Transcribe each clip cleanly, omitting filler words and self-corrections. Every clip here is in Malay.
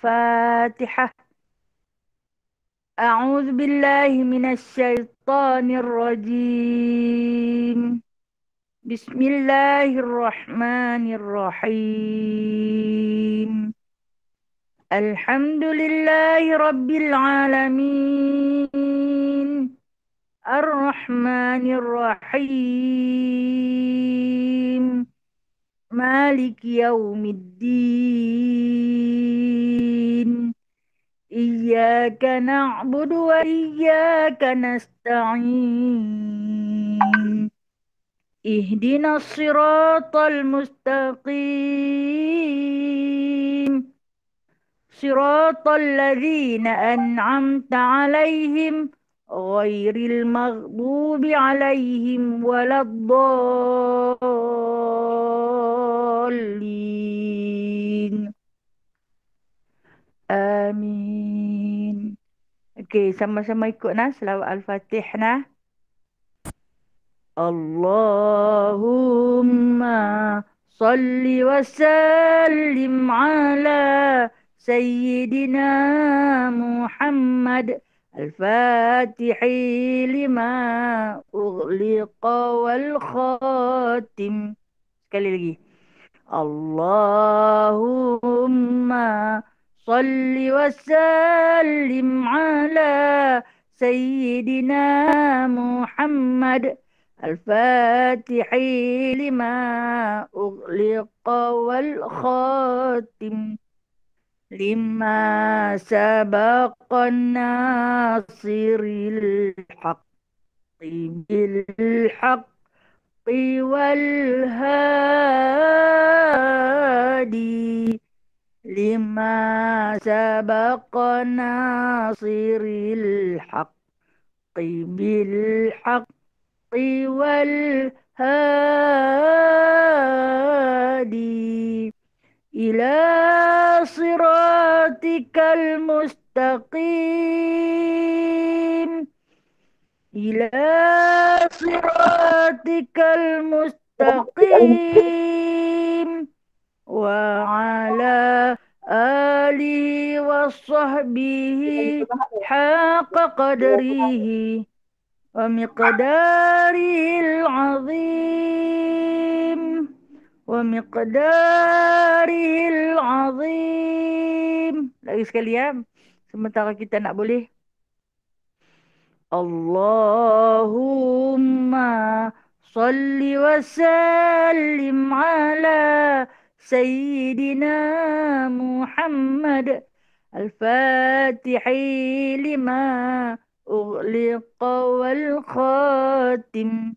الفاتحة. أعوذ بالله من الشيطان الرجيم. بسم الله الرحمن الرحيم. الحمد لله رب العالمين، الرحمن الرحيم، مالك يوم الدين. إياك نعبد وإياك نستعين. اهدنا الصراط المستقيم، صراط الذين أنعمت عليهم غير المغضوب عليهم ولا الضالين. آمين. Okey, sama-sama ikut nah selawat Al-Fatih nah. Allahumma salli wa sallim ala Sayyidina Muhammad Al-Fatihi lima ughliqa wal khatim. Sekali lagi. Allahumma salli wa sallim ala Sayyidina Muhammad Al-Fatihi lima ughliqa wal khatim lima sabaqan nasiril haqqi bil haqq والهادي لما سبق ناصر الحق بالحق والهادي إلى صراطك المستقيم، إلى صراطك المستقيم وعلى آله وصحبه حق قدره ومقداره العظيم، ومقداره العظيم. Lagi sekali ya, sementara kita nak boleh. Allahumma salli wa sallim ala Sayyidina Muhammad Al-Fatihi lima ughliqa wal khatim.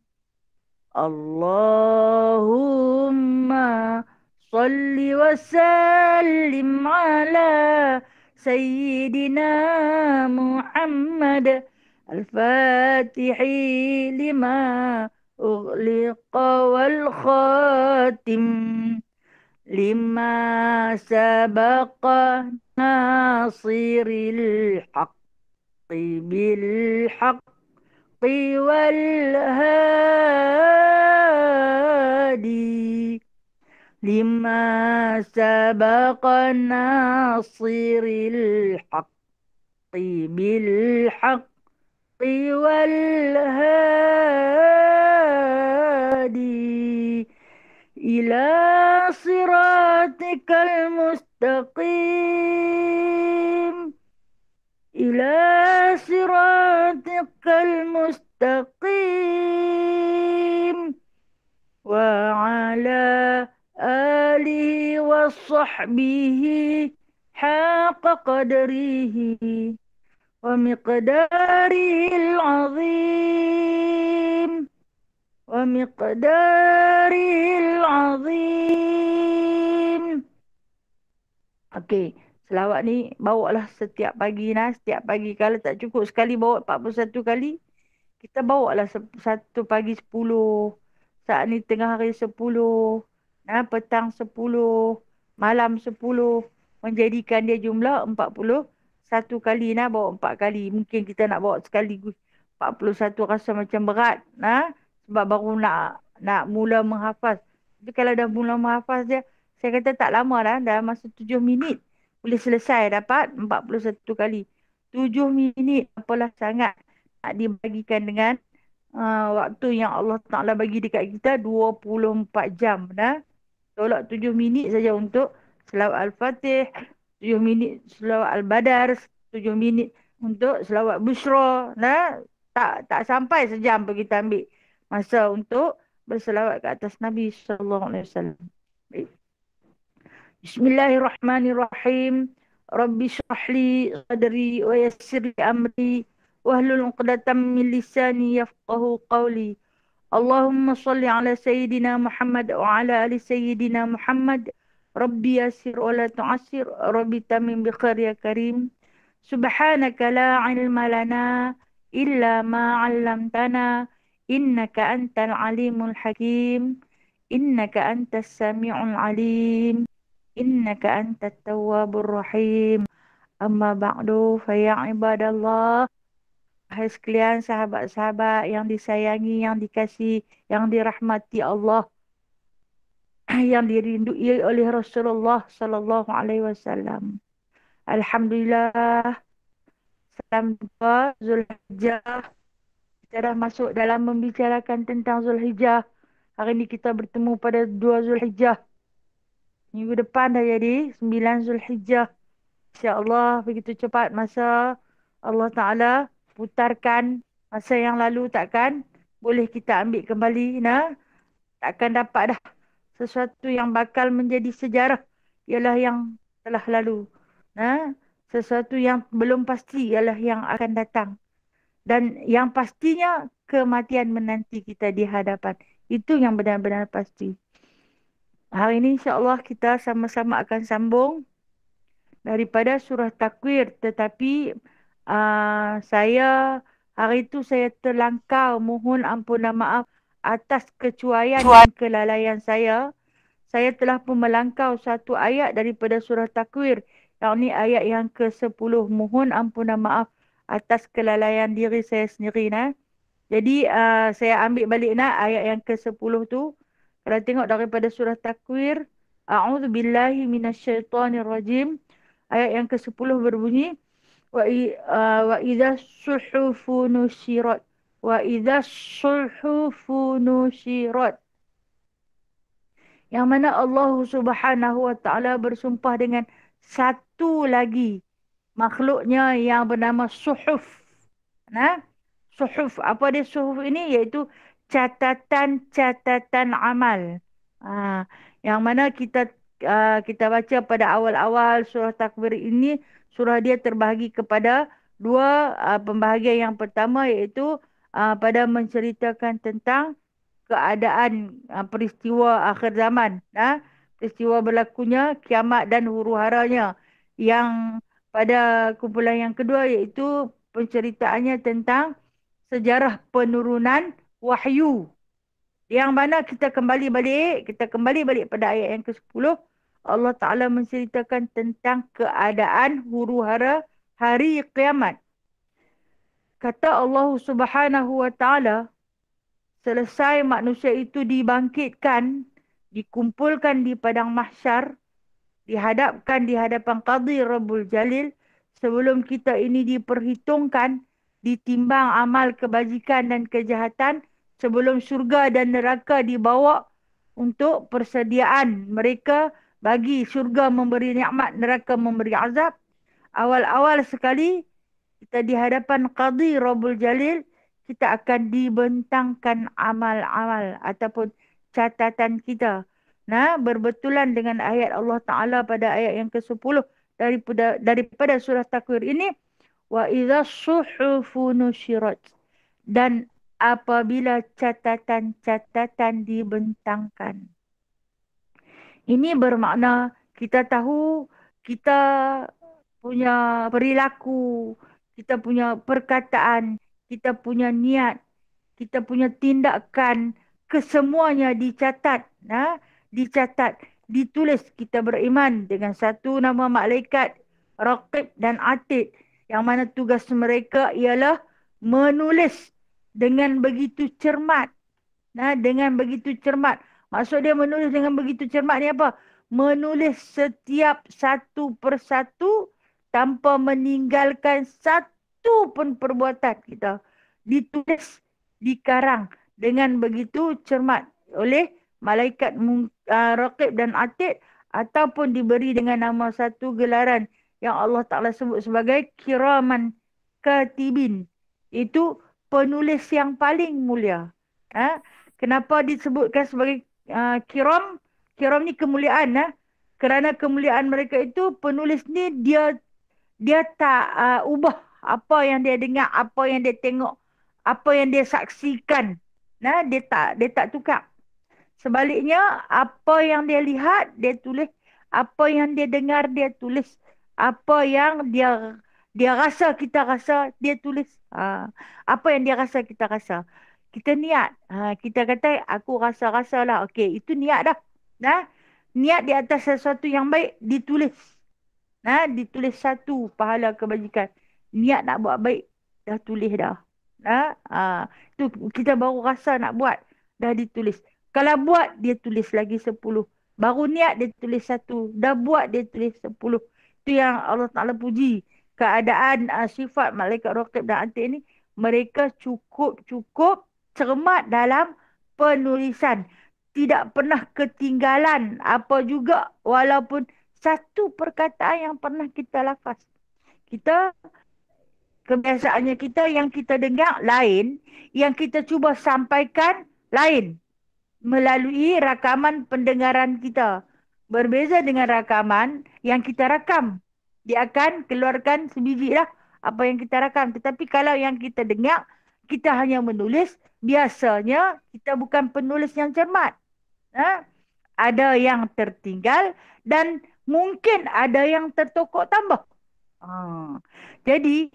Allahumma salli wa sallim ala Sayyidina Muhammad Al-Fatihi lima ughliqa wal khatim lima sabaqa nasiril haqqi bil haqqi wal hadi lima sabaqa nasiril haqqi bil haqqi wal hadi ila siratikal mustaqim, ila siratikal mustaqim wa ala alihi wa sahbihi haqqa qadrihi wa miqdarihil azim, wa miqdarihil azim. Okey, selawat ni bawa lah setiap pagi nah, setiap pagi. Kalau tak cukup sekali bawa 41 kali, kita bawa lah satu pagi 10, saat ni tengah hari 10, nah petang 10, malam 10, menjadikan dia jumlah 41 kali nah, bawa 4 kali. Mungkin kita nak bawa sekaligus 41 rasa macam berat nah, sebab baru nak mula menghafaz. Tapi kalau dah mula menghafaz dia, saya kata tak lama dah, dalam masa 7 minit boleh selesai dapat 41 kali. 7 minit apalah sangat nak dibagikan dengan waktu yang Allah Ta'ala bagi dekat kita 24 jam. Dah. Tolak 7 minit saja untuk selawat Al-Fatih, 7 minit selawat Al-Badar, 7 minit untuk selawat Bushra. Nah, tak sampai sejam pun kita ambil masa untuk berselawat ke atas Nabi sallallahu alaihi wasallam. Baik. Bismillahirrahmanirrahim. Rabbi shrah li sadri wa yassir li amri wahlul 'uqdatam min lisani yafqahu qawli. اللهم صل على سيدنا محمد وعلى آل سيدنا محمد. ربي يسر ولا تعسر، ربي تمم بخير يا كريم. سبحانك لا علم لنا إلا ما علمتنا، إنك أنت العليم الحكيم، إنك أنت السميع العليم، إنك أنت التواب الرحيم. أما بعد فيا عباد الله. Hai sekalian sahabat-sahabat yang disayangi, yang dikasihi, yang dirahmati Allah, yang dirindui oleh Rasulullah sallallahu alaihi wasallam. Alhamdulillah, salam jumpa Zulhijjah. Kita dah masuk dalam membicarakan tentang Zulhijjah. Hari ini kita bertemu pada 2 Zulhijjah. Minggu depan dah jadi 9 Zulhijjah. InsyaAllah begitu cepat masa Allah Ta'ala putarkan masa yang lalu, takkan boleh kita ambil kembali. Nah, takkan dapat dah. Sesuatu yang bakal menjadi sejarah ialah yang telah lalu. Nah, sesuatu yang belum pasti ialah yang akan datang. Dan yang pastinya kematian menanti kita di hadapan. Itu yang benar-benar pasti. Hari ini insyaAllah kita sama-sama akan sambung daripada surah Takwir, tetapi saya hari itu saya terlangkau, mohon ampunan maaf atas kecuaian dan kelalaian saya. Saya telah pun melangkau satu ayat daripada surah Takwir, yakni ayat yang ke-10. Mohon ampunan maaf atas kelalaian diri saya sendiri. Jadi saya ambil balik ayat yang ke-10 tu. Kalau tengok daripada surah Takwir, A'udzubillahi minasyaitonirrajim. Ayat yang ke-10 berbunyi, wa idza suhufu nusyirat, wa idza suhufu nusyirat. Yang mana Allah Subhanahu wa taala bersumpah dengan satu lagi makhluknya yang bernama suhuf. Nah, suhuf, apa dia suhuf ini? Iaitu catatan-catatan amal. Yang mana kita baca pada awal-awal surah Takwir ini, surah dia terbahagi kepada dua pembahagian. Yang pertama iaitu pada menceritakan tentang keadaan peristiwa akhir zaman. Peristiwa berlakunya kiamat dan huru-haranya. Yang pada kumpulan yang kedua iaitu penceritaannya tentang sejarah penurunan wahyu. Yang mana kita kembali balik pada ayat yang ke-10. Allah Ta'ala menceritakan tentang keadaan huru-hara hari kiamat. Kata Allah Subhanahu wa Ta'ala, selesai manusia itu dibangkitkan, dikumpulkan di padang mahsyar, dihadapkan di hadapan Qadhi Rabbul Jalil, sebelum kita ini diperhitungkan, ditimbang amal kebajikan dan kejahatan, sebelum syurga dan neraka dibawa untuk persediaan mereka. Bagi syurga memberi nikmat, neraka memberi azab. Awal-awal sekali kita di hadapan Qadhi Rabbul Jalil, kita akan dibentangkan amal-amal ataupun catatan kita. Berbetulan dengan ayat Allah Ta'ala pada ayat yang ke-10 daripada surah Takwir ini. Wa idza suhufu nusyirat. Dan apabila catatan-catatan dibentangkan. Ini bermakna kita tahu kita punya perilaku, kita punya perkataan, kita punya niat, kita punya tindakan, kesemuanya dicatat. Dicatat, ditulis. Kita beriman dengan satu nama malaikat, Raqib dan Atid, yang mana tugas mereka ialah menulis dengan begitu cermat. Dengan begitu cermat. Maksud dia menulis dengan begitu cermat ni apa? menulis setiap satu persatu tanpa meninggalkan satu pun perbuatan kita. Ditulis, dikarang dengan begitu cermat oleh malaikat Raqib dan Atid ataupun diberi dengan nama satu gelaran yang Allah Ta'ala sebut sebagai kiraman katibin. Itu penulis yang paling mulia. Ha? Kenapa disebutkan sebagai kiram? Kiram ni kemuliaan. Kerana kemuliaan mereka itu penulis ni dia tak ubah apa yang dia dengar, apa yang dia tengok, apa yang dia saksikan. Dia tak tukar. Sebaliknya, apa yang dia lihat, dia tulis. Apa yang dia dengar, dia tulis. Apa yang dia rasa, kita rasa, dia tulis. Apa yang dia rasa, kita rasa. Kita niat. Kita kata, aku rasa-rasa lah. Okey, itu niat dah. Nah, niat di atas sesuatu yang baik, ditulis. Ditulis satu pahala kebajikan. Niat nak buat baik, dah tulis dah. Tu kita baru rasa nak buat, dah ditulis. Kalau buat, dia tulis lagi 10. Baru niat, dia tulis satu. Dah buat, dia tulis 10. Itu yang Allah Ta'ala puji. Keadaan sifat malaikat Raqib dan Atid ni, mereka cukup cermat dalam penulisan. Tidak pernah ketinggalan apa juga, walaupun satu perkataan yang pernah kita lafaz. Kebiasaannya kita yang kita dengar lain, yang kita cuba sampaikan lain melalui rakaman pendengaran kita. Berbeza dengan rakaman yang kita rakam. Dia akan keluarkan sebiji lah apa yang kita rakam. Tetapi kalau yang kita dengar, kita hanya menulis, biasanya kita bukan penulis yang cermat. Ada yang tertinggal dan mungkin ada yang tertokok tambah. Jadi,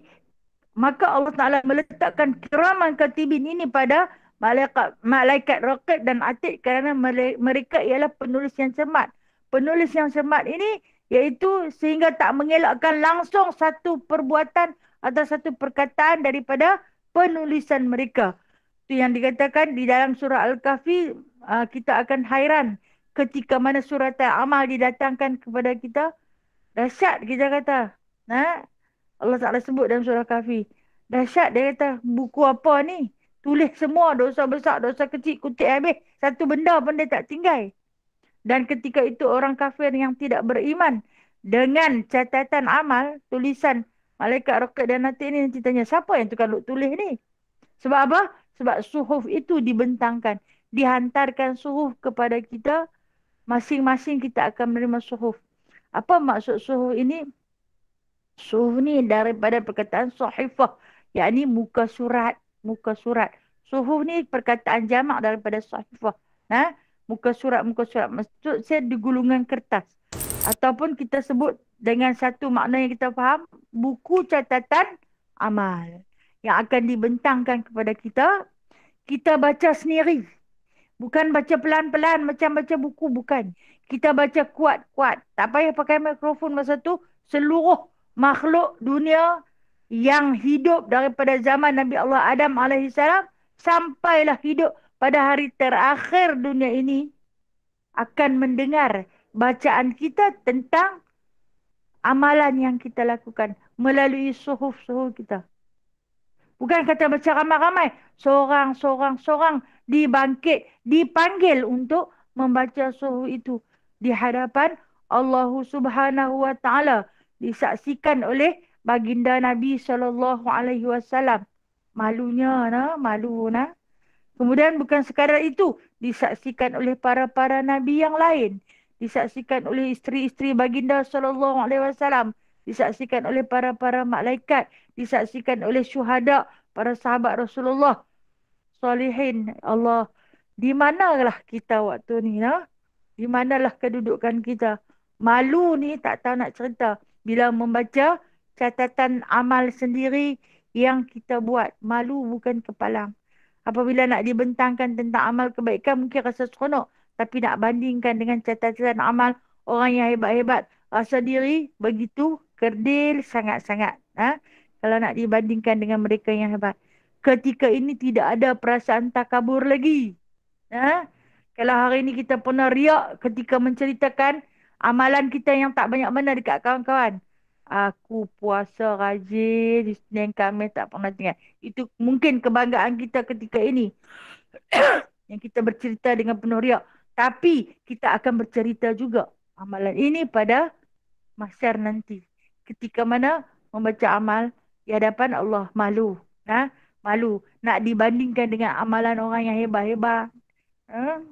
maka Allah Ta'ala meletakkan kiraman katibin ini pada malaikat Raqib dan Atid kerana mereka ialah penulis yang cermat. Penulis yang cermat ini iaitu sehingga tak mengelakkan langsung satu perbuatan atau satu perkataan daripada penulisan mereka. Itu yang dikatakan di dalam surah Al-Kahfi, kita akan hairan ketika mana surat Al-Amal didatangkan kepada kita. Dahsyat kita kata. Allah Ta'ala sebut dalam surah Kahfi. Dahsyat, dia kata, buku apa ni? Tulis semua dosa besar, dosa kecil, kutip habis. Satu benda pun dia tak tinggal. Dan ketika itu orang kafir yang tidak beriman dengan catatan amal, tulisan malaikat Raqib dan Atid ni, nanti tanya, siapa yang tukang tulis ni? Sebab apa? Sebab suhuf itu dibentangkan. Dihantarkan suhuf kepada kita. Masing-masing kita akan menerima suhuf. Apa maksud suhuf ini? Suhuf ni daripada perkataan sahifah, yakni muka surat, muka surat. Suhuf ni perkataan jamak daripada sahifah. Muka surat. Maksud saya di gulungan kertas. Ataupun kita sebut dengan satu makna yang kita faham, buku catatan amal yang akan dibentangkan kepada kita. Kita baca sendiri. Bukan baca pelan-pelan macam baca buku, bukan. Kita baca kuat-kuat. Tak payah pakai mikrofon masa tu. Seluruh makhluk dunia yang hidup daripada zaman Nabi Allah Adam AS sampailah hidup pada hari terakhir dunia ini akan mendengar bacaan kita tentang amalan yang kita lakukan melalui suhuf-suhuf kita. Bukan kata baca ramai-ramai. Seorang dipanggil untuk membaca suhuf itu di hadapan Allah Subhanahu Wa Taala, disaksikan oleh baginda Nabi SAW. Malunya, malu. Kemudian bukan sekadar itu, disaksikan oleh para nabi yang lain, disaksikan oleh isteri-isteri baginda SAW, disaksikan oleh para malaikat, disaksikan oleh syuhada, para sahabat Rasulullah, salihin. Allah, di manalah kita waktu ni? Di manalah kedudukan kita? Malu ni tak tahu nak cerita. Bila membaca catatan amal sendiri yang kita buat, malu bukan kepalang. Apabila nak dibentangkan tentang amal kebaikan, mungkin rasa seronok. Tapi nak bandingkan dengan catatan amal orang yang hebat-hebat, rasa diri begitu kerdil sangat-sangat. Kalau nak dibandingkan dengan mereka yang hebat. Ketika ini tidak ada perasaan takabur lagi. Kalau hari ini kita pernah riak ketika menceritakan amalan kita yang tak banyak mana dekat kawan-kawan. Aku puasa rajin, Isnin Khamis tak pernah tinggal. Itu mungkin kebanggaan kita ketika ini. Yang kita bercerita dengan penuh riak. Tapi kita akan bercerita juga amalan ini pada mahsyar nanti. Ketika mana membaca amal di hadapan Allah malu. Malu. Nak dibandingkan dengan amalan orang yang hebat-hebat. Ha?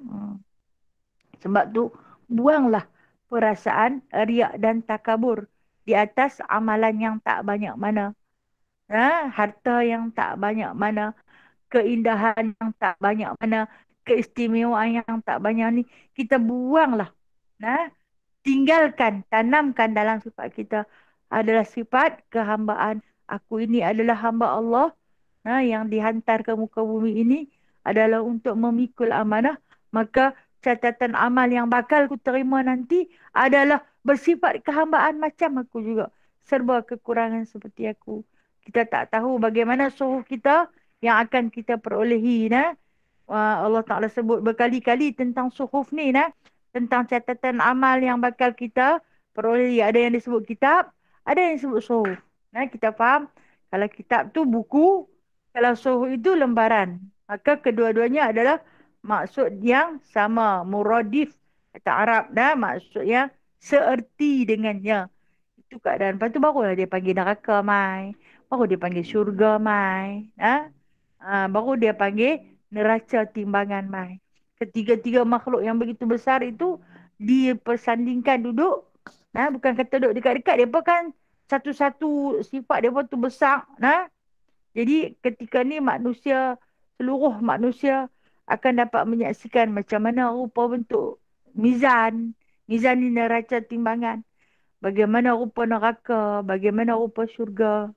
Sebab tu buanglah perasaan riak dan takabur di atas amalan yang tak banyak mana. Harta yang tak banyak mana, keindahan yang tak banyak mana, keistimewaan yang tak banyak ni, kita buanglah. Nah, tinggalkan, tanamkan dalam sifat kita adalah sifat kehambaan. Aku ini adalah hamba Allah, yang dihantar ke muka bumi ini adalah untuk memikul amanah. Maka catatan amal yang bakal ku terima nanti adalah bersifat kehambaan macam aku juga. Serba kekurangan seperti aku. Kita tak tahu bagaimana suhu kita yang akan kita perolehi. Allah Ta'ala sebut berkali-kali tentang suhuf ni. Tentang catatan amal yang bakal kita perolehi. Ada yang disebut kitab, ada yang disebut suhuf. Kita faham kalau kitab tu buku, kalau suhuf itu lembaran. Maka kedua-duanya adalah maksud yang sama. Muradif kata Arab. Maksud yang seerti dengannya. Itu keadaan. Lepas tu barulah dia panggil neraka mai. Baru dia panggil syurga mai. Baru dia panggil neraca timbangan mai. Ketiga-tiga makhluk yang begitu besar itu dipersandingkan duduk. Bukan kata duduk dekat-dekat. Dia pun kan satu-satu sifat dia pun tu besar. Jadi ketika ni manusia, seluruh manusia akan dapat menyaksikan macam mana rupa bentuk mizan. Mizan ni neraca timbangan. Bagaimana rupa neraka, bagaimana rupa syurga.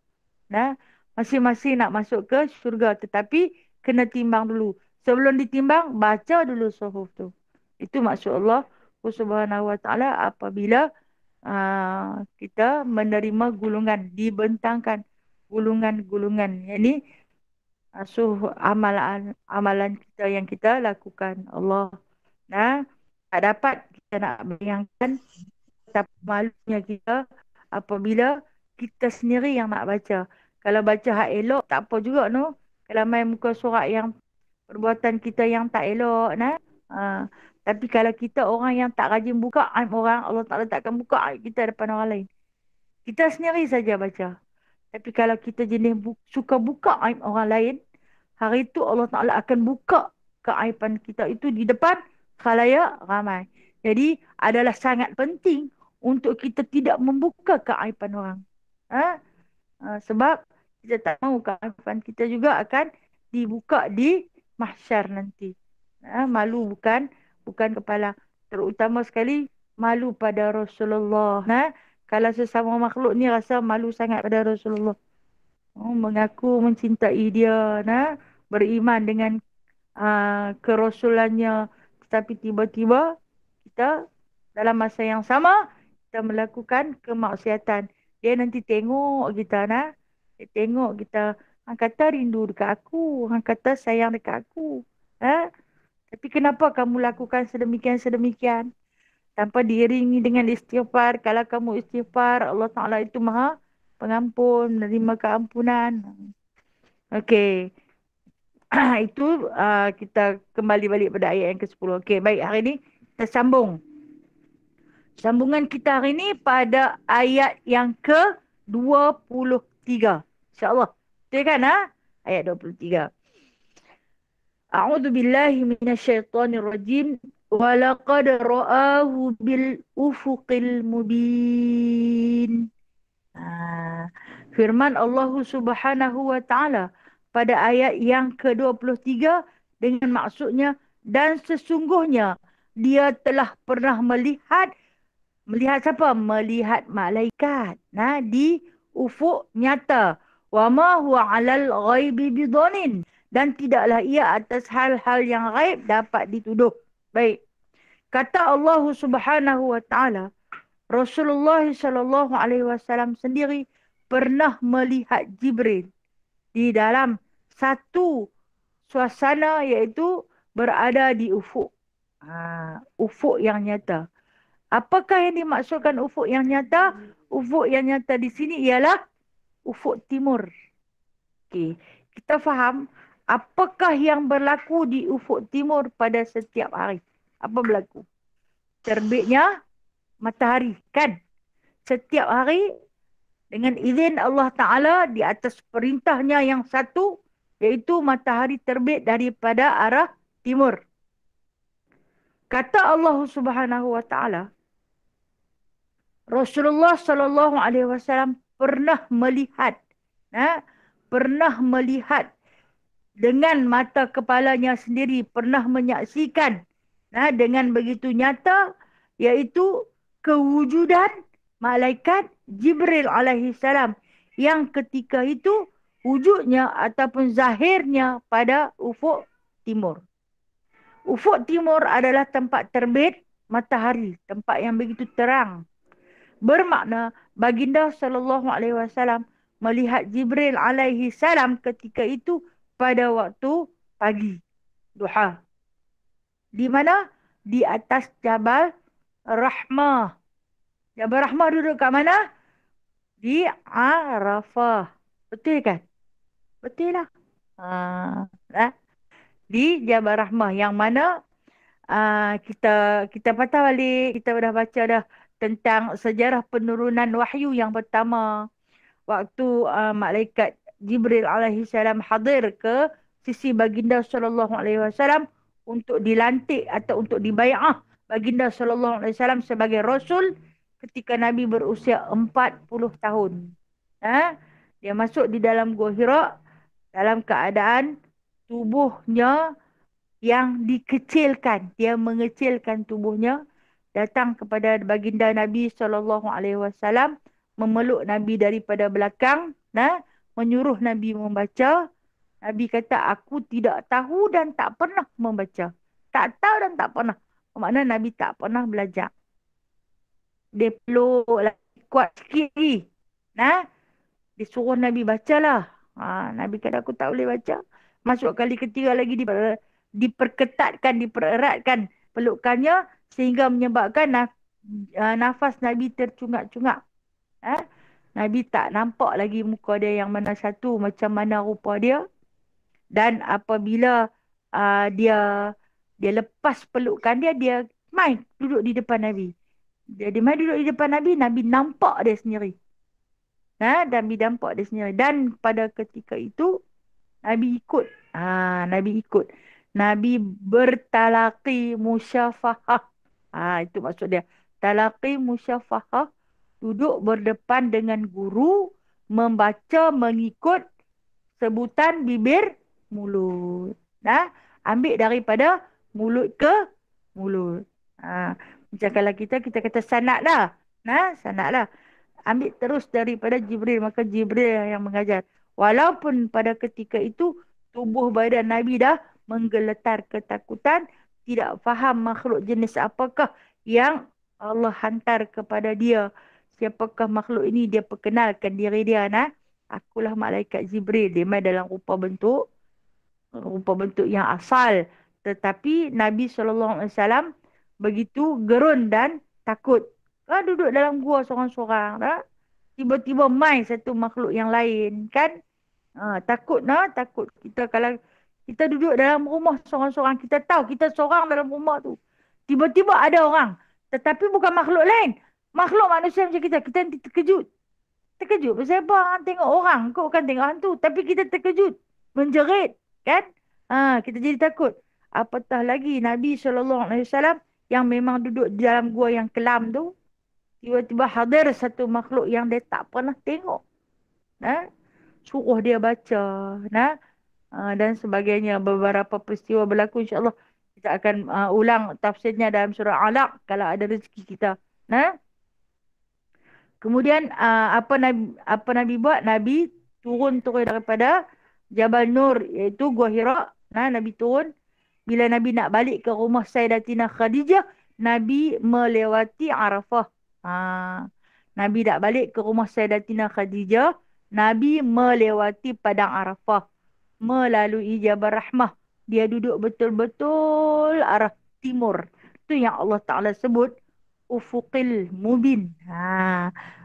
Masing-masing nak masuk ke syurga. Tetapi kena timbang dulu. Sebelum ditimbang, baca dulu suhuf tu. Itu maksud Allah Subhanahu Wa Taala apabila kita menerima gulungan, dibentangkan gulungan-gulungan. Ini suhuf amalan kita yang kita lakukan. Allah. Tak dapat kita nak bayangkan betapa malunya kita apabila kita sendiri yang nak baca. Kalau baca hak elok, tak apa juga no. Kalau main muka surat yang perbuatan kita yang tak elok. Tapi kalau kita orang yang tak rajin buka aib orang, Allah Ta'ala takkan buka aib kita depan orang lain. Kita sendiri saja baca. Tapi kalau kita jenis suka buka aib orang lain, hari itu Allah Ta'ala akan buka keaiban kita itu di depan khalayak ramai. Jadi adalah sangat penting untuk kita tidak membuka keaiban orang. Sebab kita tak mahu keaiban kita juga akan dibuka di mahsyar nanti. Malu bukan kepala. Terutama sekali malu pada Rasulullah. Kalau sesama makhluk ni rasa malu sangat pada Rasulullah. Mengaku mencintai dia. Beriman dengan kerasulannya. Tetapi tiba-tiba kita dalam masa yang sama kita melakukan kemaksiatan. Dia nanti tengok kita. Dia tengok kita. Hang kata rindu dekat aku. Hang kata sayang dekat aku. Tapi kenapa kamu lakukan sedemikian-sedemikian? Tanpa diiringi dengan istighfar. Kalau kamu istighfar, Allah Ta'ala itu maha pengampun, menerima keampunan. Okey. Itu kita kembali balik pada ayat yang ke-10. Okey, baik. Hari ini kita sambung. Sambungan kita hari ini pada ayat yang ke-23. InsyaAllah. Betul kan? Ayat 23. A'udzu billahi minasyaitonir rajim. Walaqad ra'ahu bil ufuqil mubin. Firman Allah Subhanahu wa taala pada ayat yang ke-23 dengan maksudnya dan sesungguhnya dia telah pernah melihat siapa? Melihat malaikat. Di ufuk nyata. Wa ma huwa 'alal ghaibi bidhanin. Dan tidaklah ia atas hal-hal yang gaib dapat dituduh. Baik. Kata Allah Subhanahu wa taala, Rasulullah sallallahu alaihi wasallam sendiri pernah melihat Jibril di dalam satu suasana iaitu berada di ufuk. Ufuk yang nyata. Apakah yang dimaksudkan ufuk yang nyata? Ufuk yang nyata di sini ialah ufuk timur. Okey, kita faham apakah yang berlaku di ufuk timur pada setiap hari. Apa berlaku? Terbitnya matahari, kan? Setiap hari dengan izin Allah Ta'ala di atas perintahnya yang satu, iaitu matahari terbit daripada arah timur. Kata Allah Subhanahu Wa Ta'ala, Rasulullah Sallallahu Alaihi Wasallam pernah melihat, pernah melihat dengan mata kepalanya sendiri, pernah menyaksikan dengan begitu nyata, iaitu kewujudan malaikat Jibril alaihi salam yang ketika itu wujudnya ataupun zahirnya pada ufuk timur. Ufuk timur adalah tempat terbit matahari, tempat yang begitu terang. Bermakna baginda sallallahu alaihi wasallam melihat Jibril alaihi salam ketika itu pada waktu pagi, duha. Di mana? Di atas Jabal Rahmah. Jabal Rahmah duduk kat mana? Di Arafah. Betul kan? Betul lah. Di Jabal Rahmah yang mana kita patah balik, kita dah baca dah tentang sejarah penurunan wahyu yang pertama. Waktu malaikat Jibril alaihi salam hadir ke sisi baginda sallallahu alaihi wasallam untuk dilantik atau untuk dibai'ah baginda sallallahu alaihi wasallam sebagai rasul ketika Nabi berusia 40 tahun. Dia masuk di dalam Gua Hira dalam keadaan tubuhnya yang dikecilkan. Dia mengecilkan tubuhnya, datang kepada baginda Nabi sallallahu alaihi wasallam, memeluk Nabi daripada belakang, menyuruh Nabi membaca. Nabi kata, aku tidak tahu dan tak pernah membaca. Tak tahu dan tak pernah. Maknanya Nabi tak pernah belajar. Dia peluk lagi kuat sikit lagi. Dia suruh Nabi bacalah. Nabi kata, aku tak boleh baca. Masuk kali ketiga lagi diperketatkan, dipereratkan pelukannya sehingga menyebabkan nafas Nabi tercungak-cungak. Nabi tak nampak lagi muka dia yang mana satu, macam mana rupa dia. Dan apabila dia lepas pelukan dia mai duduk di depan Nabi. Dia mai duduk di depan Nabi, Nabi nampak dia sendiri. Nabi nampak dia sendiri. Dan pada ketika itu, Nabi ikut. Nabi ikut. Nabi bertalaqi musyafahah. Itu maksud dia. Talaqi musyafahah. Duduk berdepan dengan guru. Membaca, mengikut sebutan bibir mulut. Ambil daripada mulut ke mulut. Macam kalau kita kata sanad lah. Sanad lah. Ambil terus daripada Jibril. Maka Jibril yang mengajar. Walaupun pada ketika itu tubuh badan Nabi dah menggeletar ketakutan. Tidak faham makhluk jenis apakah yang Allah hantar kepada dia. Siapakah makhluk ini? Dia perkenalkan diri dia. Akulah malaikat Jibril. Dia main dalam rupa bentuk yang asal. Tetapi Nabi SAW begitu gerun dan takut. Duduk dalam gua seorang-seorang. Tiba-tiba main satu makhluk yang lain. Kan? Takut. Takut. Kita kalau kita duduk dalam rumah seorang-seorang. Kita tahu kita seorang dalam rumah tu. Tiba-tiba ada orang. Tetapi bukan makhluk lain. Makhluk manusia macam kita. Kita nanti terkejut. Terkejut. Pasal apa? Tengok orang. Kau bukan tengok hantu. Tapi kita terkejut. Menjerit. Kan? Kita jadi takut. Apatah lagi Nabi SAW yang memang duduk di dalam gua yang kelam tu. Tiba-tiba hadir satu makhluk yang dia tak pernah tengok. Suruh dia baca. Dan sebagainya. Beberapa peristiwa berlaku. InsyaAllah kita akan ulang tafsirnya dalam surah Alaq. Kalau ada rezeki kita. Kemudian apa Nabi buat? Nabi turun daripada Jabal Nur. Iaitu Gua Hira. Nabi turun. Bila Nabi nak balik ke rumah Sayyidatina Khadijah. Nabi melewati Arafah. Nabi tak balik ke rumah Sayyidatina Khadijah. Nabi melewati Padang Arafah. Melalui Jabal Rahmah. Dia duduk betul-betul arah timur. Itu yang Allah Ta'ala sebut. ufuqil mubin.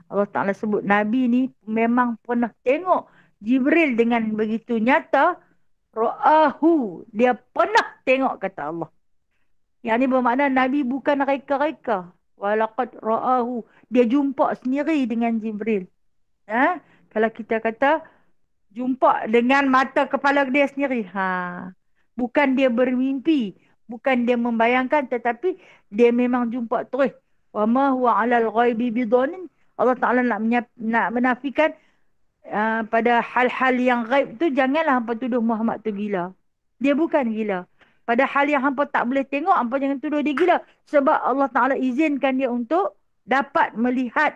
Allah Ta'ala sebut Nabi ni memang pernah tengok Jibril dengan begitu nyata. Ra'ahu. Dia pernah tengok, kata Allah. Yang ni bermakna Nabi bukan reka-reka. Walaqad ra'ahu. Dia jumpa sendiri dengan Jibril. Kalau kita kata jumpa dengan mata kepala dia sendiri. Bukan dia bermimpi. Bukan dia membayangkan. Tetapi dia memang jumpa terus. Wa ma huwa alal ghaibi bidhanin. Allah Ta'ala nak menafikan pada hal-hal yang gaib tu, janganlah hampa tuduh Muhammad tu gila. Dia bukan gila. Pada hal yang hampa tak boleh tengok, hampa jangan tuduh dia gila. Sebab Allah Ta'ala izinkan dia untuk dapat melihat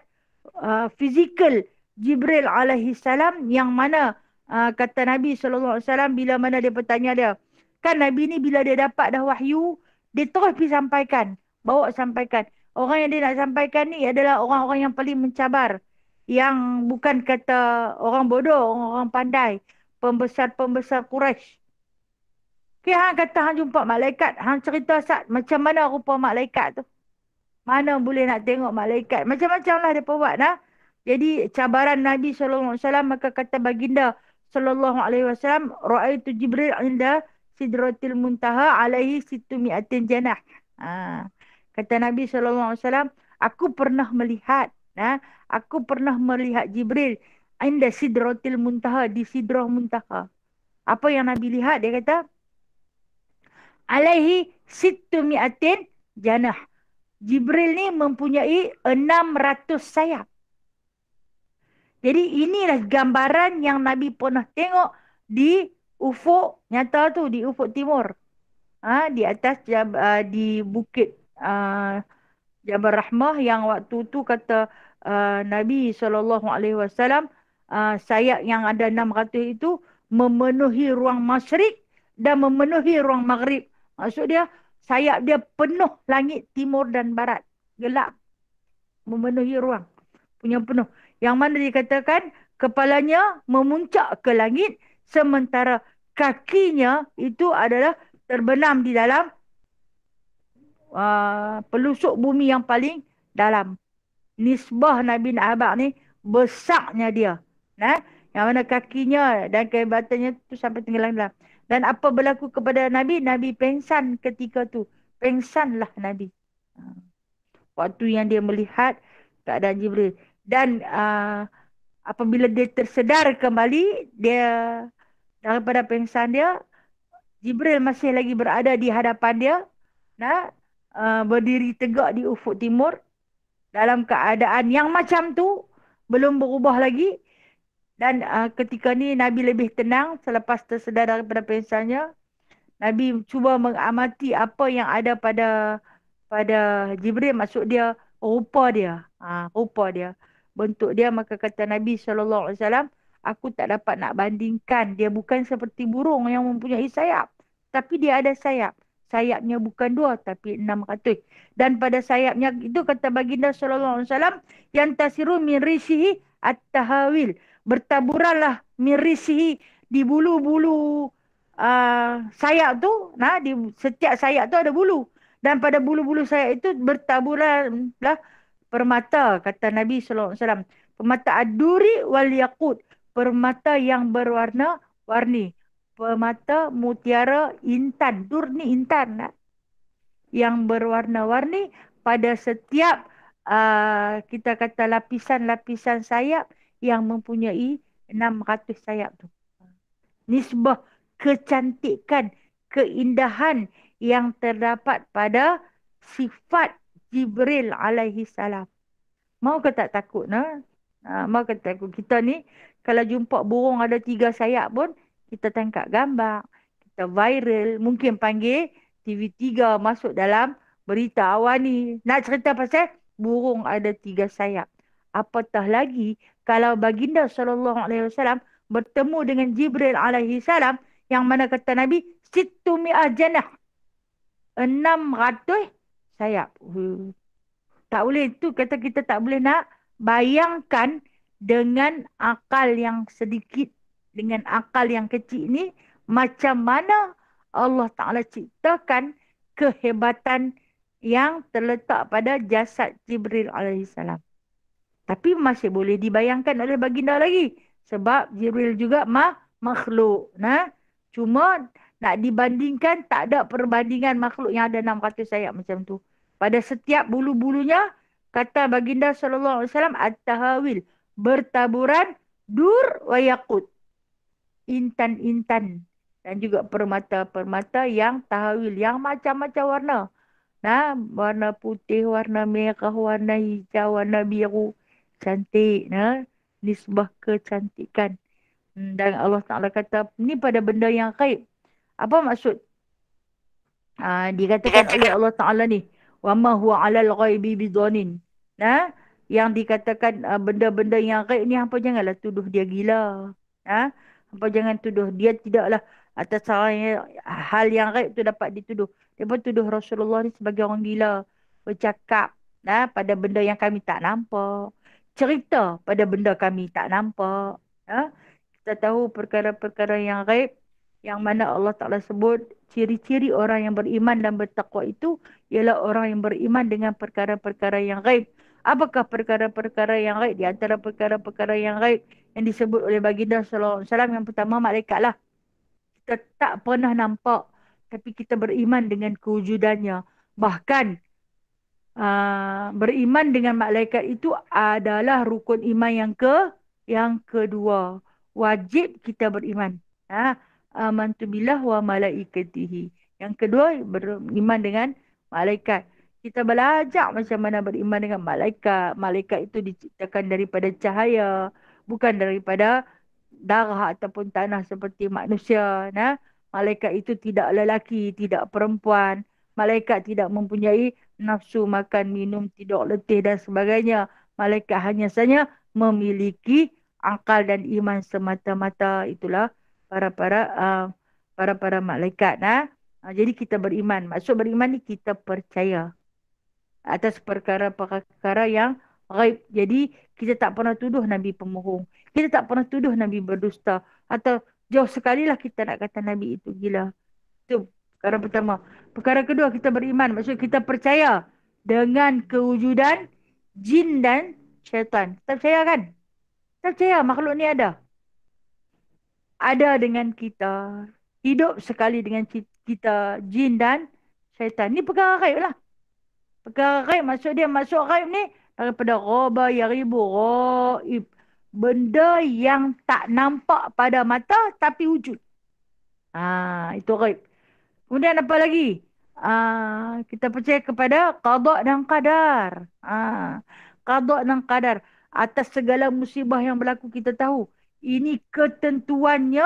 fizikal Jibril alaihi salam, yang mana kata Nabi SAW bila mana dia bertanya dia. Kan Nabi ni bila dia dapat dah wahyu, dia terus pergi sampaikan. Bawa sampaikan. Orang yang dia nak sampaikan ni adalah orang-orang yang paling mencabar. Yang bukan kata orang bodoh, orang-orang pandai. Pembesar-pembesar Quraisy. Okay, hang kata hang jumpa malaikat. Hang cerita Sat, macam mana rupa malaikat tu. Mana boleh nak tengok malaikat. Macam-macam lah dia buat. Jadi cabaran Nabi SAW, maka kata baginda SAW, Ra'aitu Jibril inda sidratil muntaha alaihi situ mi'atin janah. Kata Nabi SAW, aku pernah melihat. Aku pernah melihat Jibril inda sidratil muntaha, di sidrah muntaha. Apa yang Nabi lihat? Dia kata, alaihi situ mi'atin janah. Jibril ni mempunyai 600 sayap. Jadi inilah gambaran yang Nabi pernah tengok di ufuk nyata tu, di ufuk timur. Di atas di bukit Jabal Rahmah, yang waktu tu kata Nabi SAW, sayap yang ada 600 itu memenuhi ruang masyrik dan memenuhi ruang maghrib. Maksud dia, sayap dia penuh langit timur dan barat. Gelap. Memenuhi ruang. Punya penuh. Yang mana dikatakan kepalanya memuncak ke langit, sementara kakinya itu adalah terbenam di dalam pelusuk bumi yang paling dalam. Nisbah Nabi Abak ni besarnya dia. Yang mana kakinya dan kehebatannya tu sampai tenggelam dalam. Dan apa berlaku kepada Nabi? Nabi pengsan ketika tu. Pengsanlah Nabi. Waktu yang dia melihat keadaan Jibril. Dan apabila dia tersedar kembali, dia daripada pengsan dia, Jibril masih lagi berada di hadapan dia, berdiri tegak di ufuk timur dalam keadaan yang macam tu, belum berubah lagi. Dan ketika ni Nabi lebih tenang selepas tersedar daripada pengsannya. Nabi cuba mengamati apa yang ada pada Jibril, maksud dia rupa dia. Rupa dia. Bentuk dia, maka kata Nabi SAW, aku tak dapat nak bandingkan. Dia bukan seperti burung yang mempunyai sayap. Tapi dia ada sayap. Sayapnya bukan 2, tapi 600. Dan pada sayapnya itu kata baginda SAW, yang tasiru min risihi at-tahawil. Bertaburanlah min risihi, di bulu-bulu sayap tu. Di setiap sayap tu ada bulu. Dan pada bulu-bulu sayap itu bertaburanlah permata, kata Nabi SAW. Permata ad-duri wal yaqut. Permata yang berwarna-warni. Permata mutiara intan. Dur ni intan. Yang berwarna-warni pada setiap kita kata lapisan-lapisan sayap yang mempunyai 600 sayap tu. Nisbah kecantikan, keindahan yang terdapat pada sifat Jibril alaihi salam. Mau ke tak takut? Mau ke tak takut? Kita ni kalau jumpa burung ada 3 sayap pun, kita tangkap gambar, kita viral, mungkin panggil TV3 masuk dalam berita awal ni. Nak cerita pasal burung ada 3 sayap. Apatah lagi kalau baginda SAW bertemu dengan Jibril alaihi salam, yang mana kata Nabi, situ mi'ah janah. 600 sayap. Tak boleh. Itu kata kita tak boleh nak bayangkan dengan akal yang sedikit, dengan akal yang kecil ni, macam mana Allah Ta'ala ciptakan kehebatan yang terletak pada jasad Jibril alaihissalam. Tapi masih boleh dibayangkan oleh baginda lagi. Sebab Jibril juga makhluk. Nah, cuma nak dibandingkan, tak ada perbandingan makhluk yang ada 600 sayap macam tu. Pada setiap bulu-bulunya, kata baginda SAW, at-tahawil. Bertaburan dur wa yakut. Intan-intan. Dan juga permata-permata yang tahawil. Yang macam-macam warna. Nah, warna putih, warna merah, warna hijau, warna biru. Cantik. Nah, nisbah kecantikan. Dan Allah Ta'ala kata, ni pada benda yang gaib. Apa maksud? Dikatakan oleh Dikatakan Allah Ta'ala ni, wa ma huwa 'alal ghaibi bidhanin. Nah, yang dikatakan benda-benda yang gaib ni, hampa janganlah tuduh dia gila. Hampa jangan tuduh dia tidaklah atas hal yang gaib tu dapat dituduh. Dia pun tuduh Rasulullah ni sebagai orang gila. Bercakap pada benda yang kami tak nampak. Cerita pada benda kami tak nampak. Kita tahu perkara-perkara yang gaib yang mana Allah Ta'ala sebut ciri-ciri orang yang beriman dan bertakwa itu ialah orang yang beriman dengan perkara-perkara yang gaib. Apakah perkara-perkara yang gaib? Di antara perkara-perkara yang gaib yang disebut oleh baginda sallallahu alaihi wasallam, yang pertama malaikat lah. Kita tak pernah nampak tapi kita beriman dengan kewujudannya. Bahkan beriman dengan malaikat itu adalah rukun iman yang kedua. Wajib kita beriman. Amantu billah wa malaikatihi. Yang kedua, beriman dengan malaikat. Kita belajar macam mana beriman dengan malaikat. Malaikat itu diciptakan daripada cahaya, bukan daripada darah ataupun tanah seperti manusia. Malaikat itu tidak lelaki, tidak perempuan. Malaikat tidak mempunyai nafsu makan, minum, tidur, letih dan sebagainya. Malaikat hanya saja memiliki akal dan iman semata-mata. Itulah para malaikat. Jadi kita beriman. Maksud beriman ni kita percaya atas perkara-perkara yang gaib. Jadi kita tak pernah tuduh Nabi pemohong. Kita tak pernah tuduh Nabi berdusta. Atau jauh sekali lah kita nak kata Nabi itu gila. Itu perkara pertama. Perkara kedua, kita beriman. Maksud kita percaya dengan kewujudan jin dan syaitan. Kita percaya kan? Kita percaya makhluk ni ada. Ada dengan kita. Hidup sekali dengan kita, jin dan syaitan. Ni perkara gaib lah. Perkara gaib, maksud dia, masuk gaib ni daripada ghaba yaghibu ghaib. Benda yang tak nampak pada mata tapi wujud. Itu gaib. Kemudian apa lagi? Kita percaya kepada qada dan qadar. Qada dan qadar. Atas segala musibah yang berlaku kita tahu. Ini ketentuannya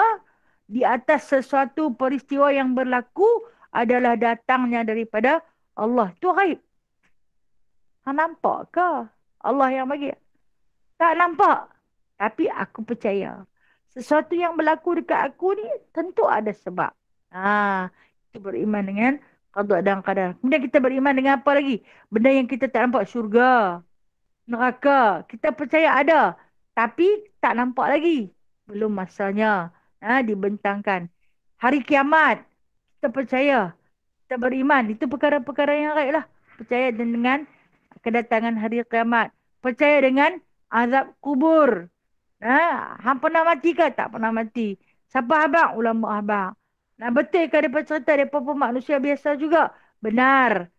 di atas sesuatu peristiwa yang berlaku adalah datangnya daripada Allah. Itu gaib. Nampak ke? Allah yang bagi. Tak nampak. Tapi aku percaya. Sesuatu yang berlaku dekat aku ni tentu ada sebab. Kita beriman dengan qada dan qadar. Kemudian kita beriman dengan apa lagi? Benda yang kita tak nampak. Syurga, neraka. Kita percaya ada. Tapi tak nampak lagi. Belum masanya. Dibentangkan. Hari kiamat. Kita percaya. Kita beriman. Itu perkara-perkara yang gaib lah. Percaya dengan kedatangan hari kiamat. Percaya dengan azab kubur. Hang pernah mati ke? Tak pernah mati. Siapa abang? Ulama abang. Betul ke daripada cerita mereka pun manusia biasa juga? Benar.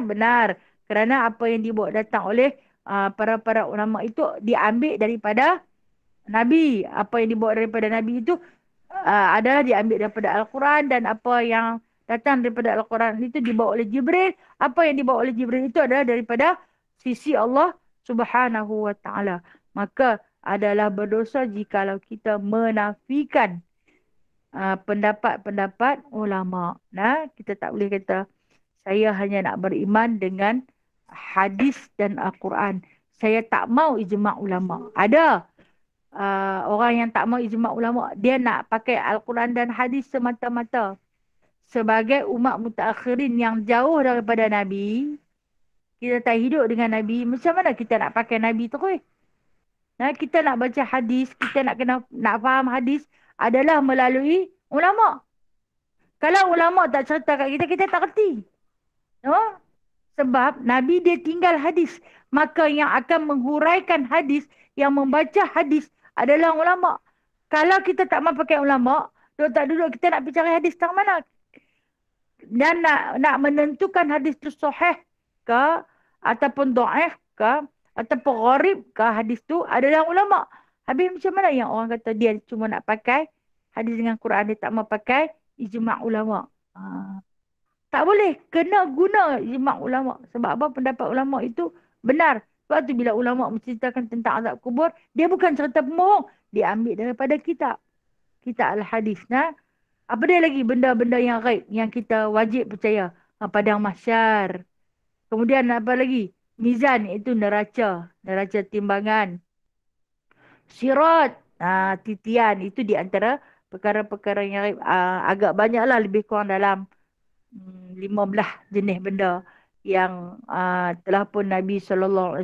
Benar. Kerana apa yang dibawa datang oleh para ulama itu diambil daripada Nabi. Apa yang dibawa daripada Nabi itu adalah diambil daripada Al-Quran, dan apa yang datang daripada Al-Quran itu dibawa oleh Jibril. Apa yang dibawa oleh Jibril itu adalah daripada sisi Allah Subhanahu wa ta'ala. Maka adalah berdosa jikalau kita menafikan pendapat-pendapat ulama. Kita tak boleh kata saya hanya nak beriman dengan hadis dan Al-Quran. Saya tak mau ijma' ulama. Ada orang yang tak mau ijma' ulama. Dia nak pakai Al-Quran dan hadis semata-mata. Sebagai umat mutaakhirin yang jauh daripada Nabi, kita tak hidup dengan Nabi, macam mana kita nak pakai Nabi terus? Kita nak baca hadis, kita nak faham hadis adalah melalui ulama. Kalau ulama tak cerita kat kita, kita tak kerti. Sebab Nabi dia tinggal hadis. Maka yang akan menghuraikan hadis, yang membaca hadis adalah ulama. Kalau kita tak mahu pakai ulama, duduk tak duduk kita nak pergi cari hadis tang mana? Dan nak menentukan hadis tu sahih ke ataupun dhaif ke ataupun gharib ke hadis tu adalah ulama. Habis macam mana yang orang kata dia cuma nak pakai hadis dengan Quran, dia tak mau pakai ijma' ulama. Ha. Tak boleh. Kena guna ijma' ulama. Sebab apa? Pendapat ulama itu benar. Sebab tu bila ulama menceritakan tentang azab kubur, dia bukan cerita pembohong. Dia ambil daripada kitab. Kitab al-hadis. Nah, apa dia lagi benda-benda yang gaib yang kita wajib percaya? Padang mahsyar. Kemudian apa lagi? Mizan iaitu neraca. Neraca timbangan. Sirat. Titian. Itu di antara perkara-perkara yang gaib. Agak banyaklah lebih kurang dalam 15 jenis benda yang telah pun Nabi SAW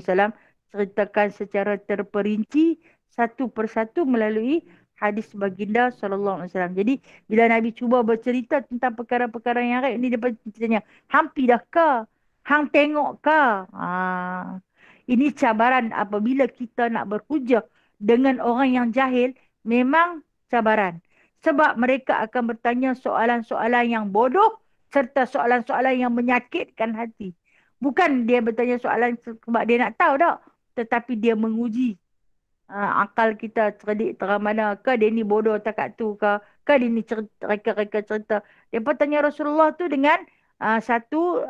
ceritakan secara terperinci satu persatu melalui hadis baginda SAW. Jadi bila Nabi cuba bercerita tentang perkara-perkara yang gaib ni, dia bertanya, hang pi dah ke? Hang tengok ke? Ini cabaran apabila kita nak berhujah dengan orang yang jahil, memang cabaran. Sebab mereka akan bertanya soalan-soalan yang bodoh serta soalan-soalan yang menyakitkan hati. Bukan dia bertanya soalan sebab dia nak tahu tak. Tetapi dia menguji akal kita cerdik terang mana. Ke dia ni bodoh tak kat tu ke. Ke dia ni reka-reka cerita. Dia pun tanya Rasulullah tu dengan satu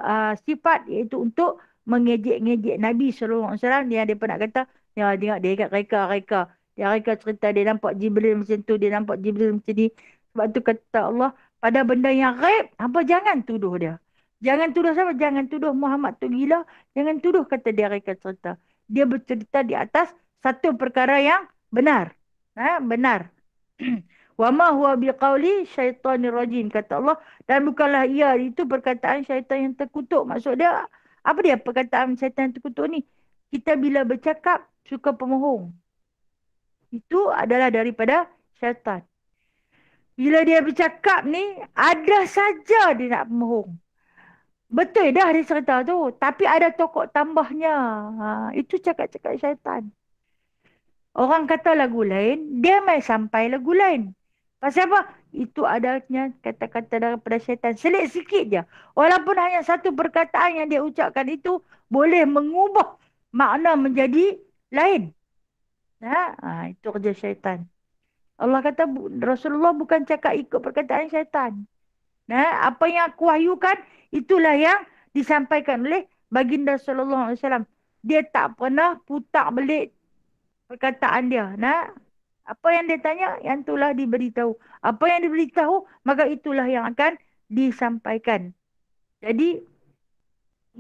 sifat iaitu untuk mengejek-ngejek Nabi SAW. Dia pun nak kata, ya tengok dia kat reka-reka. Dia reka cerita, dia nampak Jibril macam tu, dia nampak Jibril macam ni. Sebab tu kata Allah, pada benda yang gaib, apa jangan tuduh dia. Jangan tuduh siapa? Jangan tuduh Muhammad tu gila. Jangan tuduh kata dia reka cerita. Dia bercerita di atas satu perkara yang benar. Benar. Wa ma huwa biqauli syaitanir rajim, kata Allah, dan bukanlah ia itu perkataan syaitan yang terkutuk. Maksud dia apa dia perkataan syaitan yang terkutuk ni? Kita bila bercakap suka pemohong. Itu adalah daripada syaitan. Bila dia bercakap ni, ada saja dia nak pemohong. Betul dah dia cerita tu. Tapi ada tokok tambahnya. Itu cakap-cakap syaitan. Orang kata lagu lain, dia mai sampai lagu lain. Pasal apa? Itu adanya kata-kata daripada syaitan. Selit sikit je. Walaupun hanya satu perkataan yang dia ucapkan itu, boleh mengubah makna menjadi lain. Itu kerja syaitan. Allah kata Rasulullah bukan cakap ikut perkataan syaitan. Apa yang aku wahyukan, itulah yang disampaikan oleh baginda sallallahu alaihi wasallam. Dia tak pernah putar belik perkataan dia. Apa yang dia tanya, yang itulah diberitahu. Apa yang diberitahu, maka itulah yang akan disampaikan. Jadi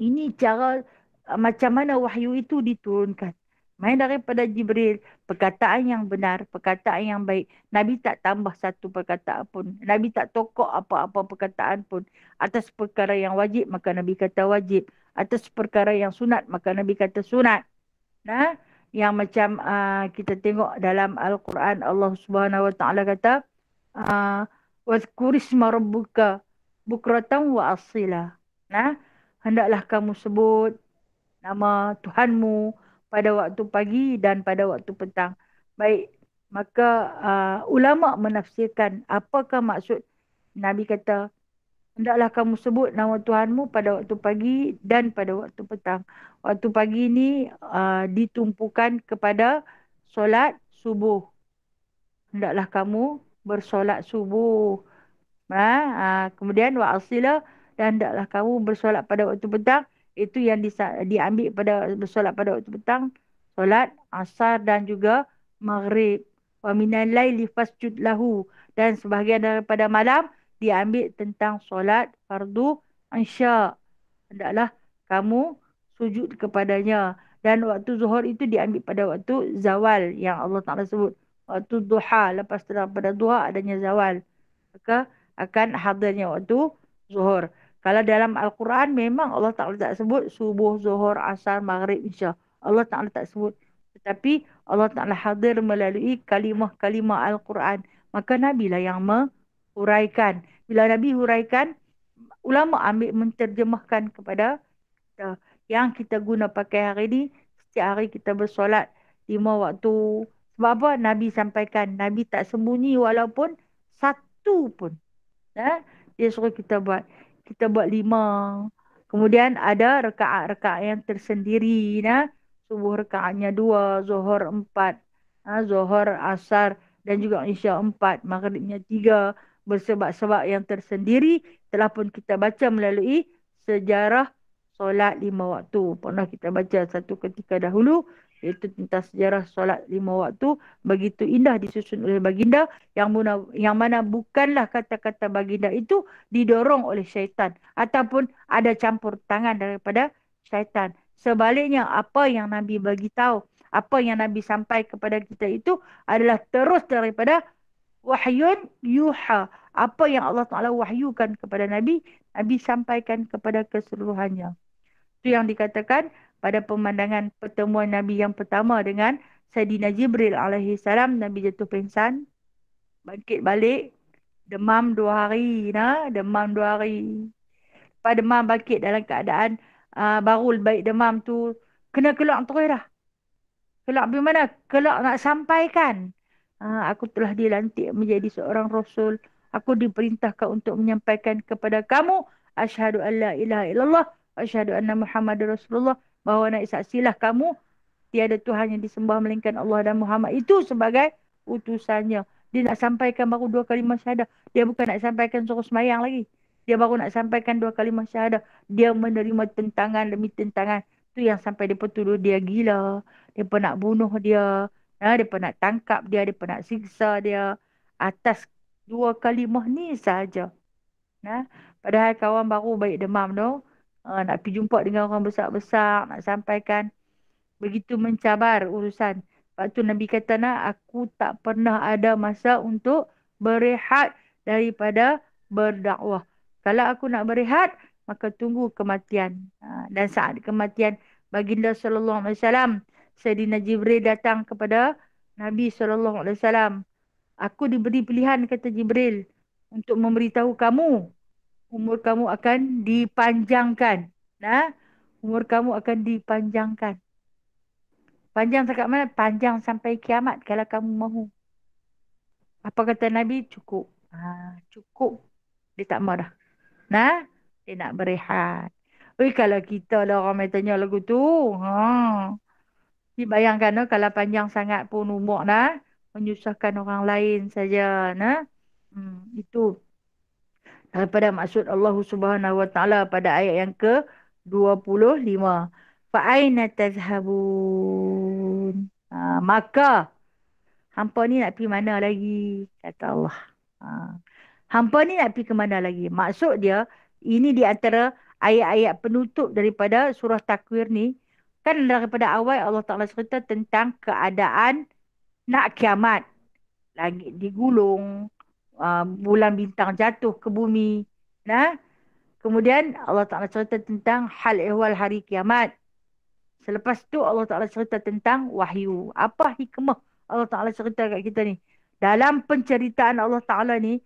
ini cara macam mana wahyu itu diturunkan. Main daripada Jibril, perkataan yang benar, perkataan yang baik. Nabi tak tambah satu perkataan pun. Nabi tak tokok apa-apa perkataan pun. Atas perkara yang wajib, maka Nabi kata wajib. Atas perkara yang sunat, maka Nabi kata sunat. Yang macam kita tengok dalam Al-Quran, Allah Subhanahu Wa Taala kata, "Wazkurisma rabbuka bukratan wa asila." Hendaklah kamu sebut nama Tuhanmu pada waktu pagi dan pada waktu petang. Baik, maka ulama menafsirkan apakah maksud Nabi kata, hendaklah kamu sebut nama Tuhanmu pada waktu pagi dan pada waktu petang. Waktu pagi ini ditumpukan kepada solat subuh. Hendaklah kamu bersolat subuh. Kemudian wa'asila, dan hendaklah kamu bersolat pada waktu petang. Itu yang diambil pada bersolat pada waktu petang. Solat asar dan juga maghrib. Wa minal laili fasjud lahu. Dan sebahagian daripada malam diambil tentang solat fardu isya. Hendaklah kamu sujud kepadanya. Dan waktu zuhur itu diambil pada waktu zawal yang Allah Ta'ala sebut. Waktu duha, lepas daripada duha adanya zawal. Maka akan hadirnya waktu zuhur. Kalau dalam Al-Quran memang Allah Ta'ala tak sebut subuh, zuhur, asar, maghrib, isya. Allah Ta'ala tak sebut. Tetapi Allah Ta'ala hadir melalui kalimah-kalimah Al-Quran. Maka Nabi lah yang menghuraikan. Bila Nabi huraikan, ulama ambil menterjemahkan kepada kita. Yang kita guna pakai hari ni, setiap hari kita bersolat 5 waktu. Sebab apa? Nabi sampaikan. Nabi tak sembunyi walaupun satu pun. Dia suruh kita buat. Kita buat 5. Kemudian ada rakaat-rakaat yang tersendiri. Subuh rakaatnya 2, Zuhur 4, Zuhur, Asar dan juga Isya 4, Maghribnya 3. Bersebab-sebab yang tersendiri telah pun kita baca melalui sejarah solat 5 waktu. Pernah kita baca satu ketika dahulu, iaitu tentang sejarah solat 5 waktu. Begitu indah disusun oleh baginda, yang mana bukanlah kata-kata baginda itu didorong oleh syaitan ataupun ada campur tangan daripada syaitan. Sebaliknya, apa yang Nabi bagi tahu, apa yang Nabi sampai kepada kita itu adalah terus daripada wahyun yuha. Apa yang Allah Ta'ala wahyukan kepada Nabi, Nabi sampaikan kepada keseluruhannya. Itu yang dikatakan pada pemandangan pertemuan Nabi yang pertama dengan Sayyidina Jibril alaihi salam. Nabi jatuh pingsan, bangkit balik, demam 2 hari. Demam 2 hari. Lepas demam bangkit dalam keadaan baru baik demam tu, kena keluar terus dah. Kelak pergi mana? Kelak nak sampaikan. Aku telah dilantik menjadi seorang Rasul. Aku diperintahkan untuk menyampaikan kepada kamu. Asyhadu an la ilaha illallah. Asyhadu anna Muhammad Rasulullah. Bahawa nak saksilah kamu. Tiada Tuhan yang disembah melainkan Allah dan Muhammad itu sebagai utusannya. Dia nak sampaikan baru 2 kalimah syahadah. Dia bukan nak sampaikan suruh semayang lagi. Dia baru nak sampaikan 2 kalimah syahadah. Dia menerima tentangan demi tentangan. Tu yang sampai dia tuduh dia gila. Dia pun nak bunuh dia. Dia pun nak tangkap dia. Dia pun nak siksa dia. Atas 2 kalimah ni sahaja. Padahal kawan baru baik demam tu. Nak pergi jumpa dengan orang besar-besar. Nak sampaikan. Begitu mencabar urusan. Lepas tu Nabi kata, aku tak pernah ada masa untuk berehat daripada berdakwah. Kalau aku nak berehat, maka tunggu kematian. Dan saat kematian baginda sallallahu alaihi wasallam, Sayyidina Jibril datang kepada Nabi sallallahu alaihi wasallam. Aku diberi pilihan, kata Jibril, untuk memberitahu kamu, umur kamu akan dipanjangkan. Umur kamu akan dipanjangkan. Panjang dekat mana? Panjang sampai kiamat kalau kamu mahu. Apa kata Nabi? Cukup. Cukup. Dia tak mahu dah. Dia nak berehat. Kalau kita lah orang main tanya lagu tu. Bayangkan kalau panjang sangat pun umur menyusahkan orang lain saja. Itu daripada maksud Allah Subhanahu Wa Taala pada ayat yang ke-25. Fa'aina tazhabun. Maka hampa ni nak pergi mana lagi? Kata Allah. Hampa ni nak pergi ke mana lagi? Maksud dia, ini di antara ayat-ayat penutup daripada surah Takwir ni. Kan daripada awal Allah Ta'ala cerita tentang keadaan nak kiamat. Langit digulung, bulan bintang jatuh ke bumi. Kemudian Allah Ta'ala cerita tentang hal ehwal hari kiamat. Selepas tu Allah Ta'ala cerita tentang wahyu. Apa hikmah Allah Ta'ala cerita kat kita ni? Dalam penceritaan Allah Ta'ala ni,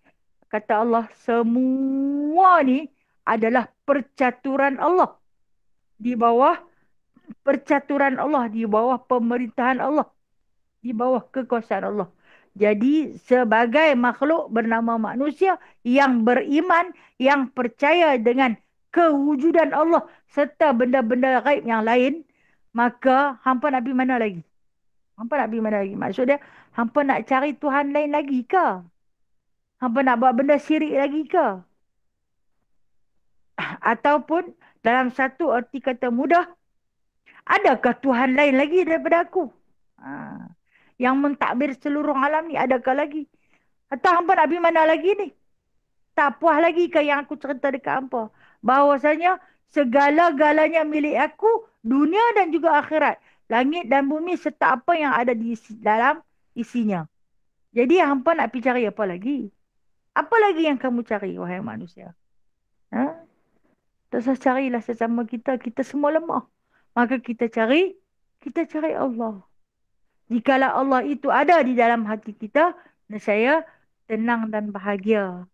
kata Allah, semua ni adalah percaturan Allah. Di bawah percaturan Allah, di bawah pemerintahan Allah, di bawah kekuasaan Allah. Jadi sebagai makhluk bernama manusia yang beriman, yang percaya dengan kewujudan Allah serta benda-benda gaib yang lain, maka hampa nak pergi mana lagi? Hampa nak pergi mana lagi? Maksud dia, hampa nak cari Tuhan lain lagi ke? Hampa nak buat benda syirik lagi ke? Ataupun dalam satu erti kata mudah, adakah Tuhan lain lagi daripada aku? Yang mentadbir seluruh alam ni adakah lagi? Atau hampa nak pergi mana lagi ni? Tak puas lagi ke yang aku cerita dekat hampa? Bahawasanya segala-galanya milik aku, dunia dan juga akhirat. Langit dan bumi serta apa yang ada di dalam isinya. Jadi hampa nak pergi cari apa lagi? Apa lagi yang kamu cari, wahai manusia? Tak usah carilah sesama kita. Kita semua lemah. Maka kita cari Allah. Jikalau Allah itu ada di dalam hati kita, nescaya tenang dan bahagia.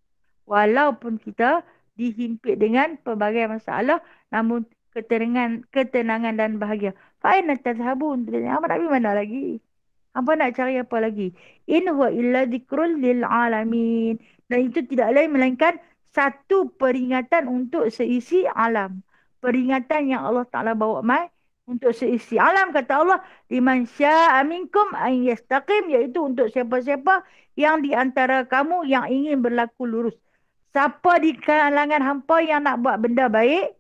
Walaupun kita dihimpit dengan pelbagai masalah, namun ketenangan dan bahagia. Fa'ina tadhhabun. Hampa nak pergi mana lagi? Hampa nak cari apa lagi? In huwa illa dzikrul lil alamin. Dan itu tidak lain melainkan satu peringatan untuk seisi alam. Peringatan yang Allah Ta'ala bawa mai untuk seisi alam. Kata Allah, liman sya'a minkum an yastaqim. Iaitu untuk siapa-siapa yang di antara kamu yang ingin berlaku lurus. Siapa di kalangan hampa yang nak buat benda baik,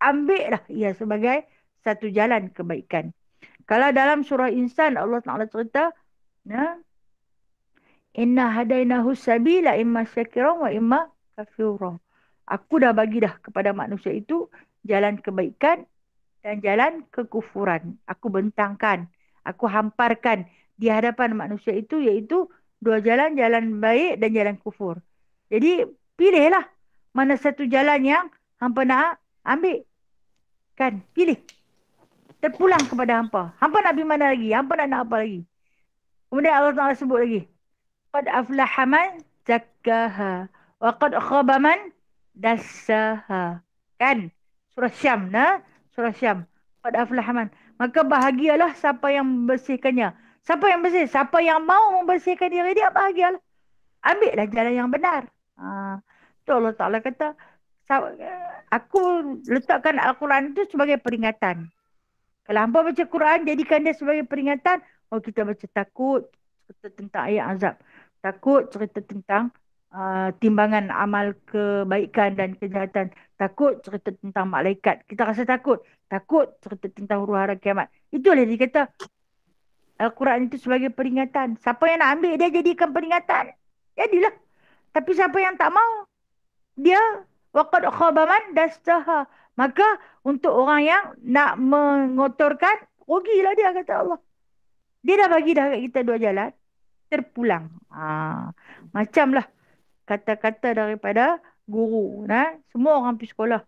ambillah ia sebagai satu jalan kebaikan. Kalau dalam surah Insan Allah Taala cerita, ya, inna hadainahu sabila imma syakiran wa imma kafura. Aku dah bagi dah kepada manusia itu jalan kebaikan dan jalan kekufuran. Aku bentangkan, aku hamparkan di hadapan manusia itu iaitu dua jalan, jalan baik dan jalan kufur. Jadi pilihlah mana satu jalan yang hampa nak ambil. Kan? Pilih. Terpulang kepada hampa. Hampa nak pergi mana lagi? Hampa nak apa lagi? Kemudian Allah Ta'ala sebut lagi. Qad aflaha man zakkaha. Wa qad khaba man dassaha. Kan? Surah Syam. Nah? Surah Syam. Qad aflaha man. Maka bahagialah siapa yang membersihkannya. Siapa yang bersih? Siapa yang mau membersihkan diri dia, bahagialah. Ambillah jalan yang benar. Tu Allah Ta'ala kata, aku letakkan Al-Quran itu sebagai peringatan. Kalau hampa baca Quran, jadikan dia sebagai peringatan. Oh, kita baca takut cerita tentang ayat azab. Takut cerita tentang timbangan amal kebaikan dan kejahatan. Takut cerita tentang malaikat. Kita rasa takut. Takut cerita tentang huru-hara kiamat. Itulah dia kata Al-Quran itu sebagai peringatan. Siapa yang nak ambil dia jadikan peringatan. Jadilah. Tapi siapa yang tak mau, dia waqad khaba man dassaha. Maka untuk orang yang nak mengotorkan, rugilah dia kata Allah. Dia dah bagi dah kat kita dua jalan, terpulang. Macamlah kata-kata daripada guru. Semua orang pergi sekolah.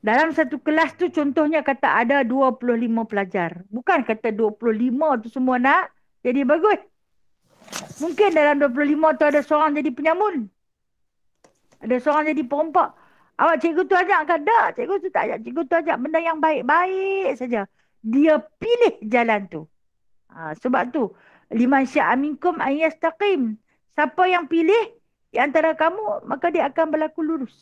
Dalam satu kelas tu contohnya kata ada 25 pelajar. Bukan kata 25 tu semua nak jadi bagus. Mungkin dalam 25 tu ada seorang jadi penyamun. Ada seorang jadi perompak. Awak cikgu tu ajak ke? Tak, cikgu tu tak ajak. Cikgu tu ajak benda yang baik-baik saja. Dia pilih jalan tu. Sebab tu, liman sya'a minkum an yastaqim. Siapa yang pilih di antara kamu, maka dia akan berlaku lurus.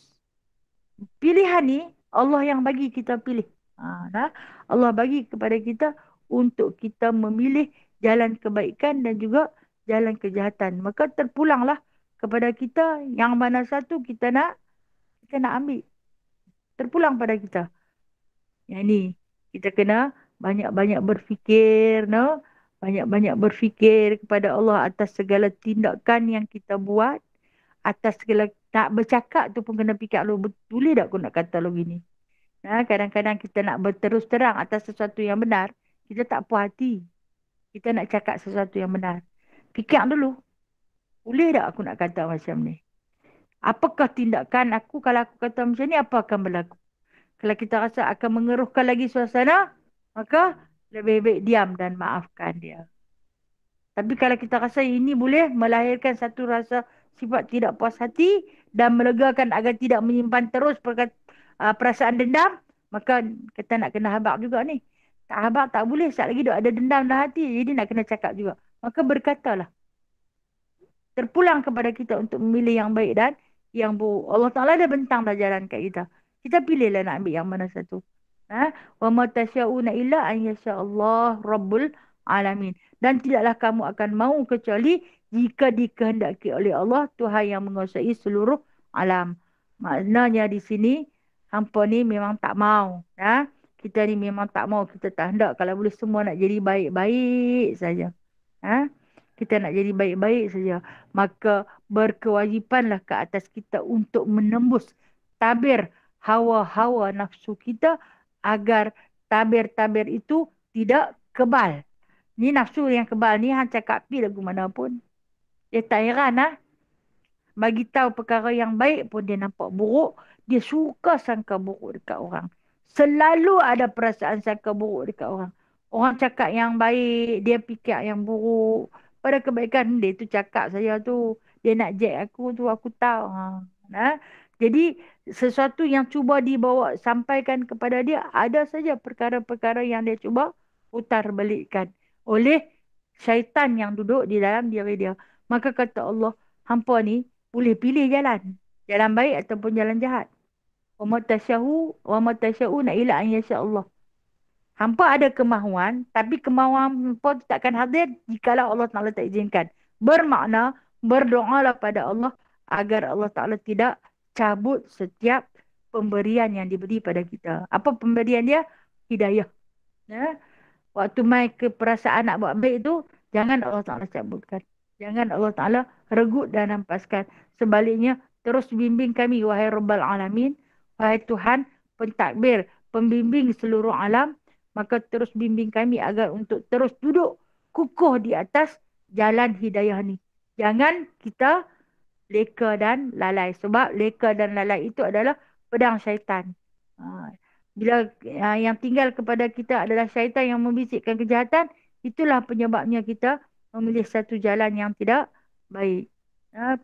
Pilihan ni, Allah yang bagi kita pilih. Allah bagi kepada kita untuk kita memilih jalan kebaikan dan juga jalan kejahatan. Maka terpulanglah kepada kita yang mana satu kita nak ambil. Terpulang pada kita. Yang ni kita kena banyak-banyak berfikir, no? Banyak-banyak berfikir kepada Allah atas segala tindakan yang kita buat, atas segala nak bercakap tu pun kena fikir lu betul tak aku nak kata lu gini. Kadang-kadang kita nak berterus terang atas sesuatu yang benar, kita tak puas hati. Kita nak cakap sesuatu yang benar. Fikir dulu. Boleh tak aku nak kata macam ni? Apakah tindakan aku kalau aku kata macam ni, apa akan berlaku? Kalau kita rasa akan mengeruhkan lagi suasana, maka lebih baik diam dan maafkan dia. Tapi kalau kita rasa ini boleh melahirkan satu rasa sifat tidak puas hati dan melegakan agar tidak menyimpan terus perasaan dendam, maka kita nak kena habaq juga ni. Tak habaq tak boleh, saat lagi ada dendam dalam hati, jadi nak kena cakap juga. Maka berkatalah. Terpulang kepada kita untuk memilih yang baik dan yang buruk. Allah Ta'ala dah bentang dah jalan kat kita. Kita pilihlah nak ambil yang mana satu. Wa ma tasya'una illa an yasha'allah rabbul alamin. Dan tidaklah kamu akan mau kecuali jika dikehendaki oleh Allah, Tuhan yang menguasai seluruh alam. Maknanya di sini, hampa ni memang tak mau. Kita ni memang tak mau. Kita tak hendak kalau boleh semua nak jadi baik-baik saja. Kita nak jadi baik-baik saja. Maka berkewajipanlah ke atas kita untuk menembus tabir hawa-hawa nafsu kita agar tabir-tabir itu tidak kebal. Ni nafsu yang kebal ni hang cakap pi lagu mana pun. Dia tak heran bagi tahu perkara yang baik pun dia nampak buruk, dia suka sangka buruk dekat orang. Selalu ada perasaan sangka buruk dekat orang. Orang cakap yang baik, dia fikir yang buruk. Pada kebaikan dia tu cakap saya tu, dia nak jack aku tu, aku tahu. Jadi sesuatu yang cuba dibawa sampaikan kepada dia, ada saja perkara-perkara yang dia cuba putar balikkan oleh syaitan yang duduk di dalam diri dia. Maka kata Allah, hampa ni boleh pilih jalan. Jalan baik ataupun jalan jahat. Wa ma tasyauna ila an yasha Allah. Hampa ada kemahuan, tapi kemahuan hampa tu takkan hadir jikalau Allah Ta'ala tak izinkan. Bermakna, berdoalah pada Allah agar Allah Ta'ala tidak cabut setiap pemberian yang diberi pada kita. Apa pemberian dia? Hidayah. Ya? Waktu mai ke perasaan nak buat baik tu, jangan Allah Ta'ala cabutkan. Jangan Allah Ta'ala regut dan rampaskan. Sebaliknya, terus bimbing kami, wahai Rabbal Alamin, wahai Tuhan, pentadbir, pembimbing seluruh alam, maka terus bimbing kami agar untuk terus duduk kukuh di atas jalan hidayah ni. Jangan kita leka dan lalai. Sebab leka dan lalai itu adalah pedang syaitan. Ha, bila yang tinggal kepada kita adalah syaitan yang membisikkan kejahatan, itulah penyebabnya kita memilih satu jalan yang tidak baik.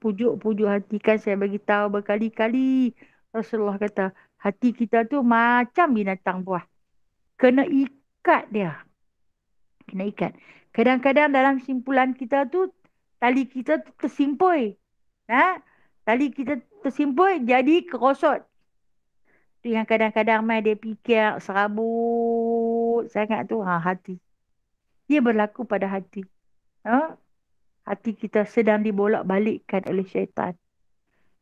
Pujuk-pujuk hati kan saya bagi tahu berkali-kali. Rasulullah kata, hati kita tu macam binatang buah. Kena ikat dia. Kena ikat. Kadang-kadang dalam simpulan kita tu, tali kita tu tersimpoi. Tali kita tersimpoi jadi kerosot. Tu yang kadang-kadang mai dia fikir serabut sangat tu. Hati. Dia berlaku pada hati. Ha? Hati kita sedang dibolak-balikkan oleh syaitan.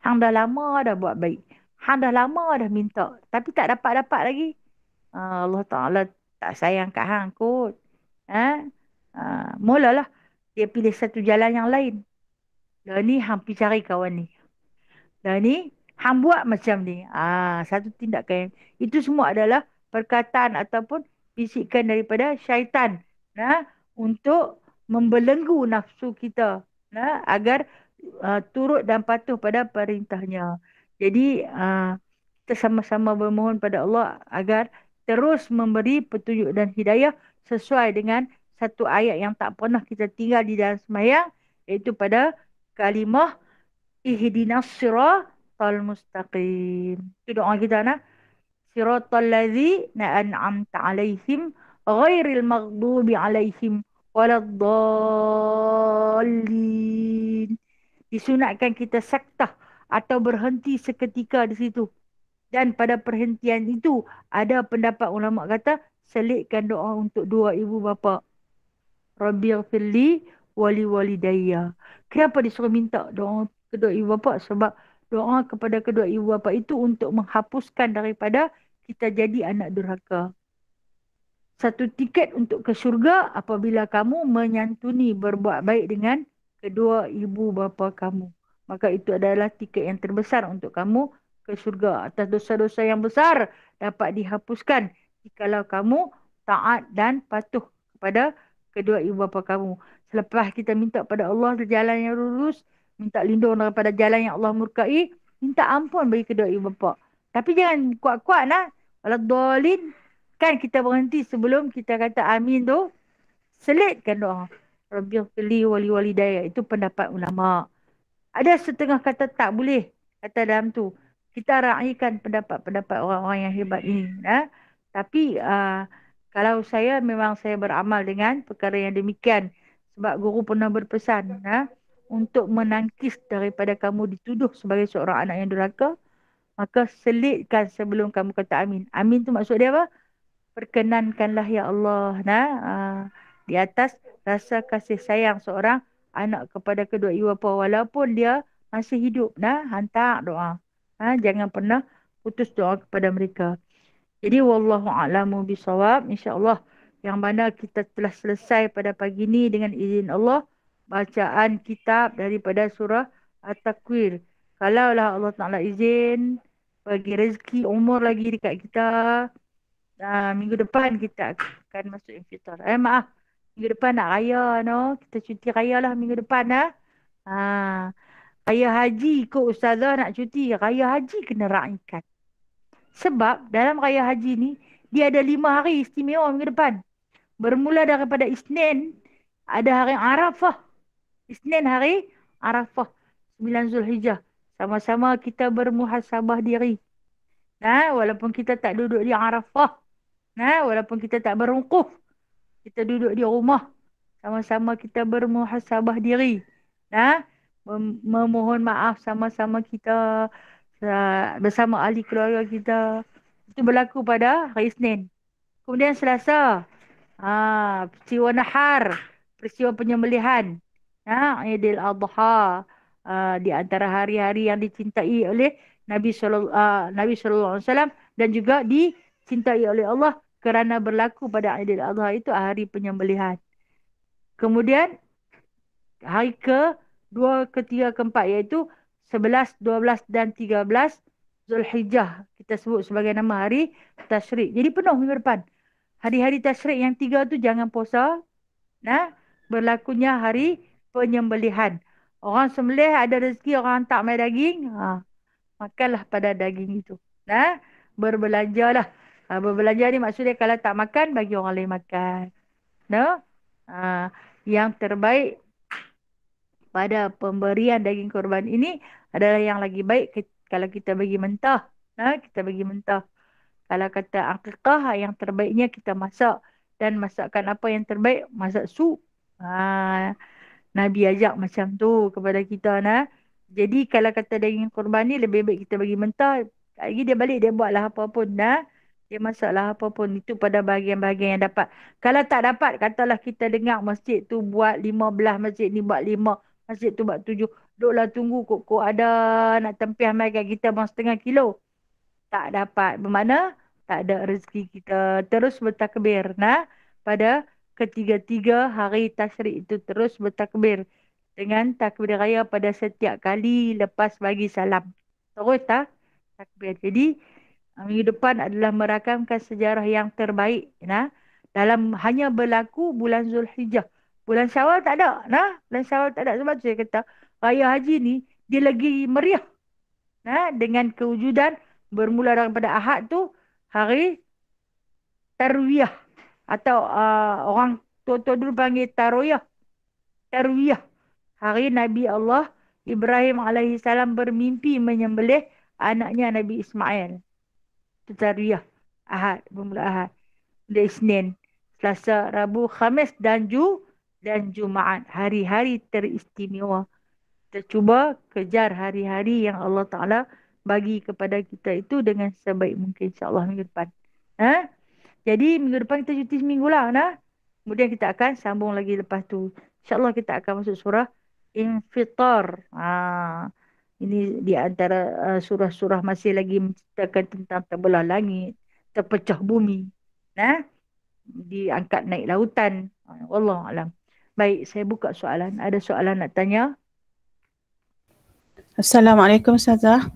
Hang dah lama dah buat baik. Hang dah lama dah minta. Tapi tak dapat-dapat lagi. Allah Ta'ala tak sayang kat hang kot. Mulalah dia pilih satu jalan yang lain. Dah ni hang pergi cari kawan ni. Dah ni hang buat macam ni. Satu tindakan. Itu semua adalah perkataan ataupun bisikan daripada syaitan. Untuk membelenggu nafsu kita. Agar turut dan patuh pada perintahnya. Jadi kita sama-sama bermohon pada Allah agar terus memberi petunjuk dan hidayah sesuai dengan satu ayat yang tak pernah kita tinggal di dalam sembahyang, iaitu pada kalimah ihdinas siratal mustaqim. Itu doa kita nak. Siratal ladzina an'amta alaihim ghairil maghdubi alaihim waladdallin. Disunatkan kita saktah atau berhenti seketika di situ. Dan pada perhentian itu ada pendapat ulama kata selitkan doa untuk dua ibu bapa. Rabbighfirli wali walidayya. Kenapa disuruh minta doa kedua ibu bapa? Sebab doa kepada kedua ibu bapa itu untuk menghapuskan daripada kita jadi anak durhaka. Satu tiket untuk ke syurga apabila kamu menyantuni berbuat baik dengan kedua ibu bapa kamu. Maka itu adalah tiket yang terbesar untuk kamu ke syurga. Atas dosa-dosa yang besar dapat dihapuskan jikalau kamu taat dan patuh kepada kedua ibu bapa kamu. Selepas kita minta pada Allah jalan yang lurus, minta lindung daripada jalan yang Allah murkai, minta ampun bagi kedua ibu bapa. Tapi jangan kuat-kuat nak. Waladdallin. Kan kita berhenti sebelum kita kata amin tu. Selitkan doa. Rabbighfirli wali walidayya. Itu pendapat ulama. Ada setengah kata tak boleh. Kata dalam tu. Kita raikan pendapat-pendapat orang-orang yang hebat ini. Tapi kalau saya memang saya beramal dengan perkara yang demikian. Sebab guru pernah berpesan. Untuk menangkis daripada kamu dituduh sebagai seorang anak yang durhaka. Maka selitkan sebelum kamu kata amin. Amin tu maksud dia apa? Perkenankanlah ya Allah di atas rasa kasih sayang seorang anak kepada kedua ibu bapa walaupun dia masih hidup. Hantar doa. Jangan pernah putus doa kepada mereka. Jadi wallahu a'lamu bisawab. InsyaAllah yang mana kita telah selesai pada pagi ini dengan izin Allah bacaan kitab daripada surah At-Takwir. Kalaulah Allah Ta'ala izin bagi rezeki umur lagi dekat kita, minggu depan kita akan masuk infitah. Maaf. Minggu depan nak raya, no. Kita cuti raya lah minggu depan, Raya haji kot ustazah nak cuti. Raya haji kena raikan. Sebab dalam raya haji ni, dia ada 5 hari istimewa minggu depan. Bermula daripada Isnin, ada hari Arafah. Isnin hari Arafah. 9 Zulhijjah. Sama-sama kita bermuhasabah diri. Nah, walaupun kita tak duduk di Arafah. Nah, walaupun kita tak berwukuf. Kita duduk di rumah. Sama-sama kita bermuhasabah diri. Nah, memohon maaf sama-sama kita bersama ahli keluarga kita. Itu berlaku pada hari Isnin. Kemudian Selasa. Peristiwa nahar, peristiwa penyembelihan. Aidil Adha. Di antara hari-hari yang dicintai oleh Nabi sallallahu alaihi wasallam dan juga dicintai oleh Allah kerana berlaku pada Aidil Adha itu hari penyembelihan. Kemudian hari ke-2, ke-3, ke-4 iaitu 11, 12 dan 13 Zulhijjah. Kita sebut sebagai nama hari Tasyrik. Jadi penuh minggu depan. Hari-hari Tasyrik yang 3 tu jangan puasa. Nah, berlakunya hari penyembelihan. Orang sembelih ada rezeki, orang tak main daging. Makanlah pada daging itu. Nah, berbelanjalah. Berbelanja ni maksudnya kalau tak makan, bagi orang lain makan. No? Yang terbaik pada pemberian daging korban ini adalah yang lagi baik kalau kita bagi mentah. Kita bagi mentah. Kalau kata akikah, yang terbaiknya kita masak. Dan masakan apa yang terbaik? Masak sup. Nabi ajak macam tu kepada kita. Jadi kalau kata daging korban ni lebih baik kita bagi mentah. Lagi dia balik dia buatlah apa pun. Dia masaklah apa pun. Itu pada bahagian-bahagian yang dapat. Kalau tak dapat, katalah kita dengar masjid tu buat 15, masjid ni buat 5, masjid tu buat 7. Duklah tunggu kok ada nak tempiah mai kat kita bang 0,5 kilo. Tak dapat. Bermakna tak ada rezeki kita. Terus bertakbir. Pada ketiga-tiga hari tasyrik itu terus bertakbir. Dengan takbir raya pada setiap kali lepas bagi salam. Terus takbir. Jadi minggu depan adalah merakamkan sejarah yang terbaik. Dalam hanya berlaku bulan Zulhijjah. Bulan Syawal tak ada. Bulan Syawal tak ada. Sebab tu saya kata raya haji ni dia lagi meriah. Dengan kewujudan bermula daripada Ahad tu hari Tarwiyah atau orang tua-tua dulu panggil Tarwiyah. Tarwiyah. Hari Nabi Allah Ibrahim alaihissalam bermimpi menyembelih anaknya Nabi Ismail. Itu Tarwiyah. Ahad, bermula Ahad. Dari Isnin, Selasa, Rabu, Khamis dan Jumaat. Hari-hari teristimewa. Kita cuba kejar hari-hari yang Allah Ta'ala bagi kepada kita itu dengan sebaik mungkin, insyaAllah minggu depan. Jadi minggu depan kita cuti seminggu lah. Kemudian kita akan sambung lagi lepas tu. InsyaAllah kita akan masuk surah Infitar. Ini di antara surah-surah masih lagi menceritakan tentang terbelah langit, terpecah bumi, diangkat naik lautan. Wallahualam. Baik, saya buka soalan. Ada soalan nak tanya? Assalamualaikum Ustazah.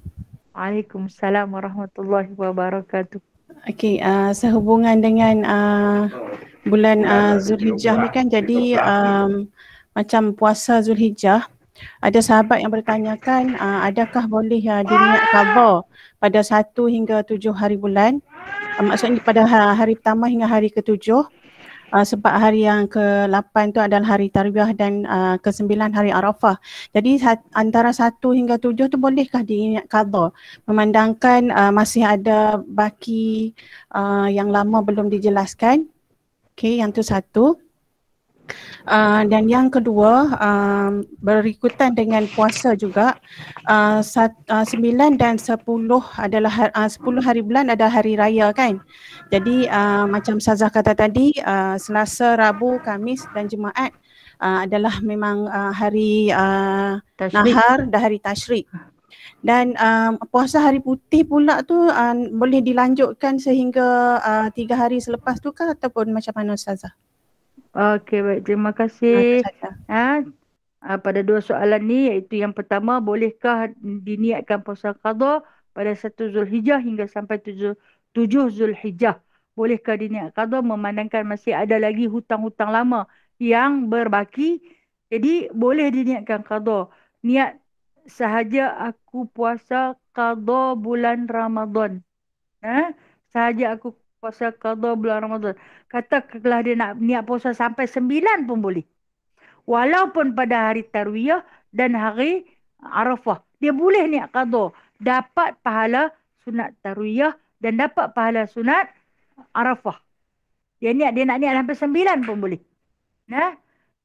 Waalaikumsalam warahmatullahi wabarakatuh. Okey, sehubungan dengan bulan Zulhijjah ni kan, jadi macam puasa Zulhijjah, ada sahabat yang bertanyakan adakah boleh diniat qada pada 1 hingga 7 hari bulan, maksudnya pada hari pertama hingga hari ke-7, sebab hari yang ke-8 tu adalah hari Tarwiyah dan ke-9 hari Arafah. Jadi antara 1 hingga 7 tu bolehkah diniat qada, memandangkan masih ada baki yang lama belum dijelaskan. Okey, yang tu satu. Dan yang kedua, berikutan dengan puasa juga, 9 dan 10 adalah 10 hari bulan ada hari raya kan. Jadi macam Ustazah kata tadi, Selasa, Rabu, Khamis dan Jumaat adalah memang hari nahar dan hari tasyrik. Dan puasa hari putih pula tu boleh dilanjutkan sehingga 3 hari selepas tu kah ataupun macam mana Ustazah? Okey, baik. Terima kasih. Pada dua soalan ni, iaitu yang pertama, bolehkah diniatkan puasa qada pada 1 Zulhijjah hingga sampai 7 Zulhijjah? Bolehkah diniat qada memandangkan masih ada lagi hutang-hutang lama yang berbaki? Jadi boleh diniatkan qada. Niat sahaja aku puasa qada bulan Ramadan. Sahaja aku puasa qada bulan Ramadan. Katakanlah dia nak niat puasa sampai 9 pun boleh. Walaupun pada hari Tarwiyah dan hari Arafah. Dia boleh niat qada. Dapat pahala sunat tarwiyah dan dapat pahala sunat Arafah. Dia nak niat sampai 9 pun boleh. Nah,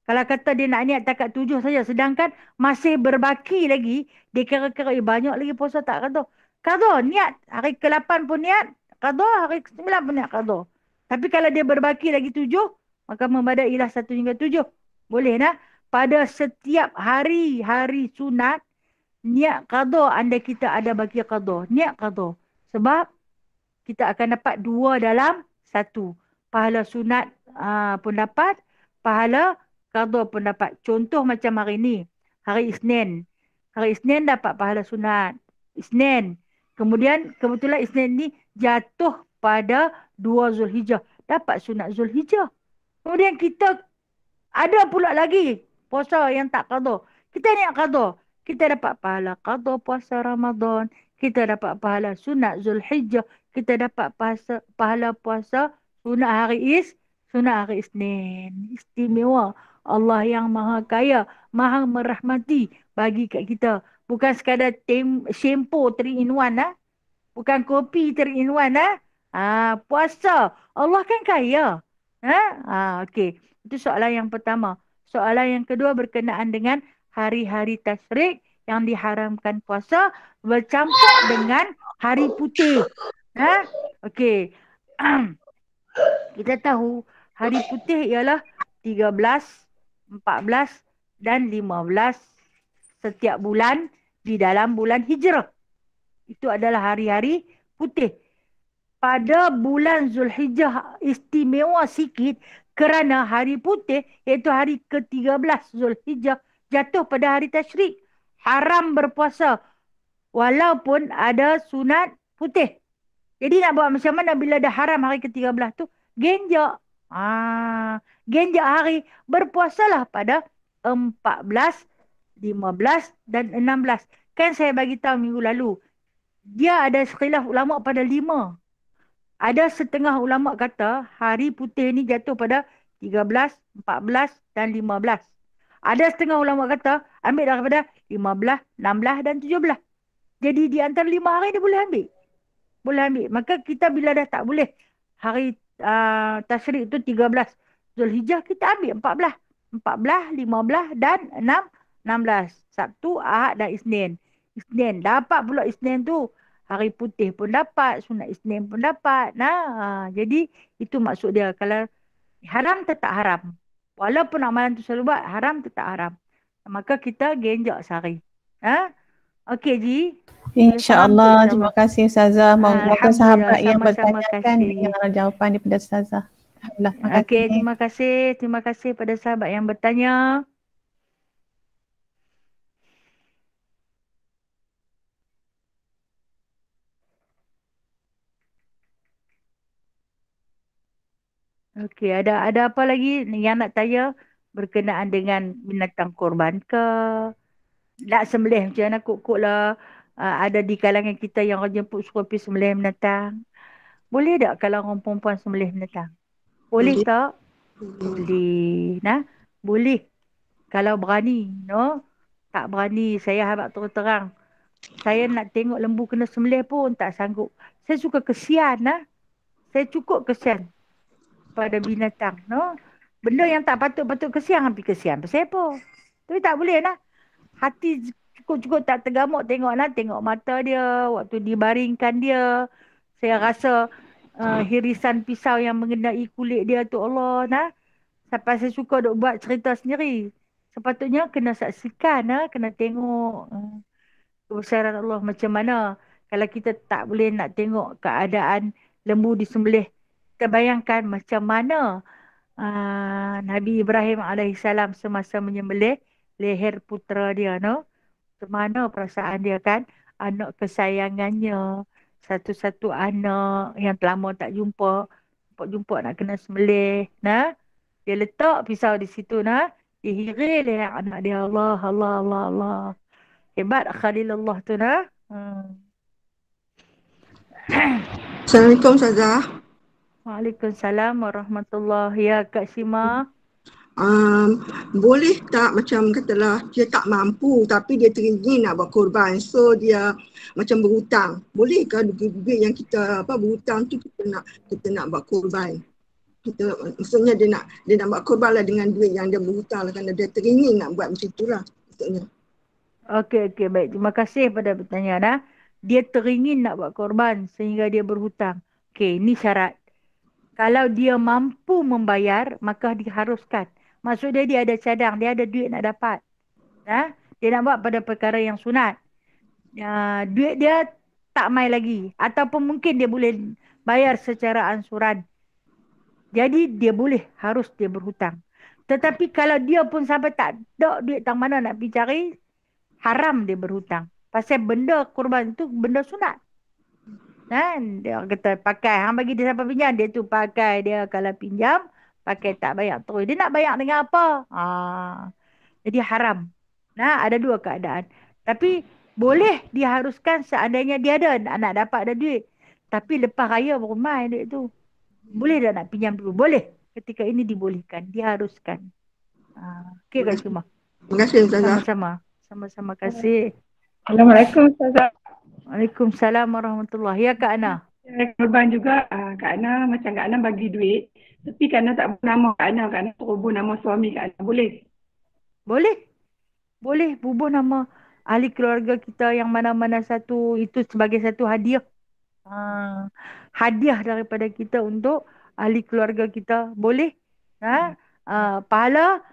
kalau kata dia nak niat takat 7 saja, sedangkan masih berbaki lagi, dia kira-kira banyak lagi puasa tak qada. Qada niat hari ke-8 pun niat qada, hari ke-9 pun niat qada. Tapi kalau dia berbaki lagi 7, maka membadailah 1 hingga 7. Boleh nah. Pada setiap hari sunat, niat qada anda kita ada baki qada. Niat qada. Sebab kita akan dapat 2 dalam 1. Pahala sunat pun dapat, pahala qada pun dapat. Contoh macam hari ni, hari Isnin. Hari Isnin dapat pahala sunat. Isnin. Kemudian kebetulan Isnin ni jatuh pada 2 Zulhijjah. Dapat sunat Zulhijjah. Kemudian kita ada pula lagi puasa yang tak qada. Kita niat qada. Kita dapat pahala qada puasa Ramadan. Kita dapat pahala sunat Zulhijjah. Kita dapat pahala puasa sunat hari Isnin. Istimewa. Allah yang maha kaya, maha merahmati bagi kat kita. Bukan sekadar shampoo 3 in 1 lah. Bukan kopi 3 in 1 lah. Puasa. Allah kan kaya. Okey. Itu soalan yang pertama. Soalan yang kedua berkenaan dengan hari-hari tasyrik yang diharamkan puasa bercampur dengan hari putih. Okey. Kita tahu hari putih ialah 13, 14 dan 15 setiap bulan di dalam bulan Hijrah. Itu adalah hari-hari putih. Pada bulan Zulhijjah istimewa sikit kerana hari putih iaitu hari ke-13 Zulhijjah jatuh pada hari tasyrik. Haram berpuasa walaupun ada sunat putih. Jadi nak buat macam mana bila dah haram hari ke-13 tu? Genjak. Genjak hari. Berpuasalah pada 14, 15 dan 16. Kan saya bagi tahu minggu lalu. Dia ada khilaf ulama pada 5. Ada setengah ulama kata hari putih ni jatuh pada 13, 14 dan 15. Ada setengah ulama kata ambil daripada 15, 16 dan 17. Jadi di antara 5 hari dia boleh ambil. Boleh ambil. Maka kita bila dah tak boleh hari tasyrik tu 13 Zulhijjah, kita ambil 14. 14, 15 dan 16. Sabtu, Ahad dan Isnin. Isnin. Dapat pula Isnin tu. Hari putih pun dapat, sunat Isnin pun dapat. Jadi itu maksud dia. Kalau haram tetap haram. Walaupun amalan tu selalu buat, haram tetap haram. Maka kita genjak sehari. Okey Ji. InsyaAllah. Terima kasih Ustazah. Moga sahabat yang Sama-sama bertanyakan kasih. dengan jawapan daripada Ustazah. Okey, terima kasih. Terima kasih pada sahabat yang bertanya. Okey, ada apa lagi yang nak tanya berkenaan dengan binatang korban ke? Nak sembelih macam mana kok lah. Ada di kalangan kita yang orang jemput suruh pergi sembelih binatang. Boleh tak kalau orang perempuan sembelih binatang? Boleh tak? Boleh. Boleh. Kalau berani, no? Tak berani, saya harap terus terang. Saya nak tengok lembu kena sembelih pun tak sanggup. Saya suka kesian, Saya cukup kesian pada binatang, no? Benda yang tak patut-patut kesian, hampir kesian. Pasal apa? Tapi tak boleh, Hati cukup-cukup tak tergamuk tengok mata dia, waktu dibaringkan dia. Saya rasa hirisan pisau yang mengenai kulit dia tu, Allah, Sampai saya suka duk buat cerita sendiri. Sepatutnya kena saksikan, kena tengok kebesaran Allah macam mana. Kalau kita tak boleh nak tengok keadaan lembu disembelih, kita bayangkan macam mana Nabi Ibrahim alaihissalam semasa menyembelih leher putera dia, Macam mana perasaan dia kan? Anak kesayangannya, satu-satu anak yang lama tak jumpa, jumpa nak kena sembelih, Dia letak pisau di situ, Dia hirir leher anak dia. Allah, Allah, Allah, Allah. Hebat Khalilullah tu, Assalamualaikum Ustazah. Waalaikumsalam warahmatullahi. Ya Kak Sima. boleh tak macam katalah dia tak mampu tapi dia teringin nak buat korban, so dia macam berhutang, bolehkah duit yang kita berhutang tu kita nak buat korban? Kita maksudnya dia nak buat korban lah dengan duit yang dia berhutang lah, kerana dia teringin nak buat macam itulah maksudnya. Okey, baik. Terima kasih pada pertanyaan. Dia teringin nak buat korban sehingga dia berhutang. Okey, ini syarat. Kalau dia mampu membayar, maka diharuskan. Maksudnya dia ada cadang, dia ada duit nak dapat. Dia nak buat pada perkara yang sunat. Duit dia tak mai lagi. Ataupun mungkin dia boleh bayar secara ansuran. Jadi dia boleh, harus dia berhutang. Tetapi kalau dia pun sampai tak ada duit tang mana nak pergi cari, haram dia berhutang. Pasal benda kurban tu benda sunat. Kan? Dia kata pakai. Hang bagi dia siapa pinjam, dia tu pakai. Dia kalau pinjam, pakai tak bayar terus. Dia nak bayar dengan apa? Jadi haram. Ada dua keadaan. Tapi boleh diharuskan seandainya dia ada nak dapat ada duit. Tapi lepas raya baru main duit tu. Boleh dah nak pinjam dulu? Boleh. Ketika ini dibolehkan. Diharuskan. Okey kan semua? Terima kasih Ustazah. Sama-sama kasih. Assalamualaikum Ustazah. Waalaikumsalam warahmatullahi. Ya Kak Ana. Korban juga Kak Ana, macam Kak Ana bagi duit. Tapi Kak Ana tak nama Kak Ana terhubung nama suami Kak Ana. Boleh? Boleh bubuh nama ahli keluarga kita yang mana-mana satu, itu sebagai satu hadiah. Hadiah daripada kita untuk ahli keluarga kita. Boleh. Pahala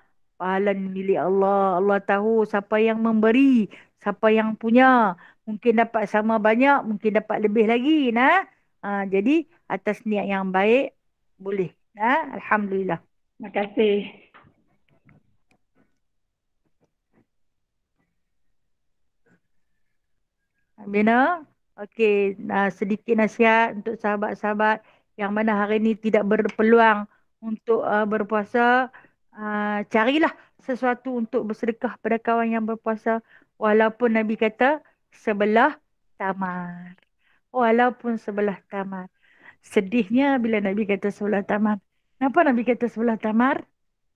milik Allah. Allah tahu siapa yang memberi, siapa yang punya. Mungkin dapat sama banyak, mungkin dapat lebih lagi. Jadi atas niat yang baik, boleh. Alhamdulillah. Terima kasih. Bina, okey, sedikit nasihat untuk sahabat-sahabat yang mana hari ini tidak berpeluang untuk berpuasa. Carilah sesuatu untuk bersedekah pada kawan yang berpuasa. Walaupun Nabi kata sebelah tamar. Walaupun sebelah tamar. Sedihnya bila Nabi kata sebelah tamar. Kenapa Nabi kata sebelah tamar?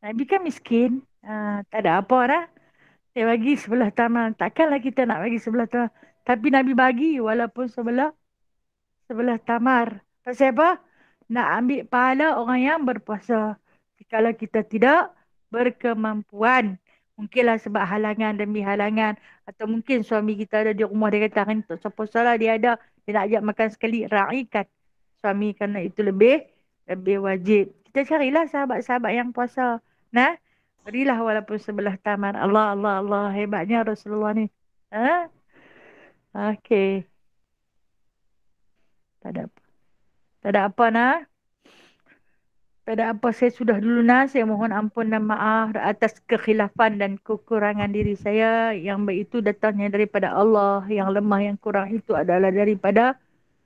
Nabi kan miskin. Tak ada apa dah. Dia bagi sebelah tamar. Takkanlah kita nak bagi sebelah tamar. Tapi Nabi bagi walaupun sebelah tamar. Pasal apa? Nak ambil pahala orang yang berpuasa. Kalau kita tidak berkemampuan. Mungkinlah sebab halangan demi halangan. Atau mungkin suami kita ada di rumah. Dia kata hari ni tak puasa lah. Dia ada. Dia nak ajak makan sekali. Ra'ikan suami kerana itu lebih wajib. Kita carilah sahabat-sahabat yang puasa. Berilah walaupun sebelah tamar. Allah. Hebatnya Rasulullah ni. Okey. Tak ada apa Tak ada apa, saya sudah dulu Saya mohon ampun dan maaf atas kekhilafan dan kekurangan diri saya. Yang baik itu datangnya daripada Allah. Yang lemah, yang kurang itu adalah daripada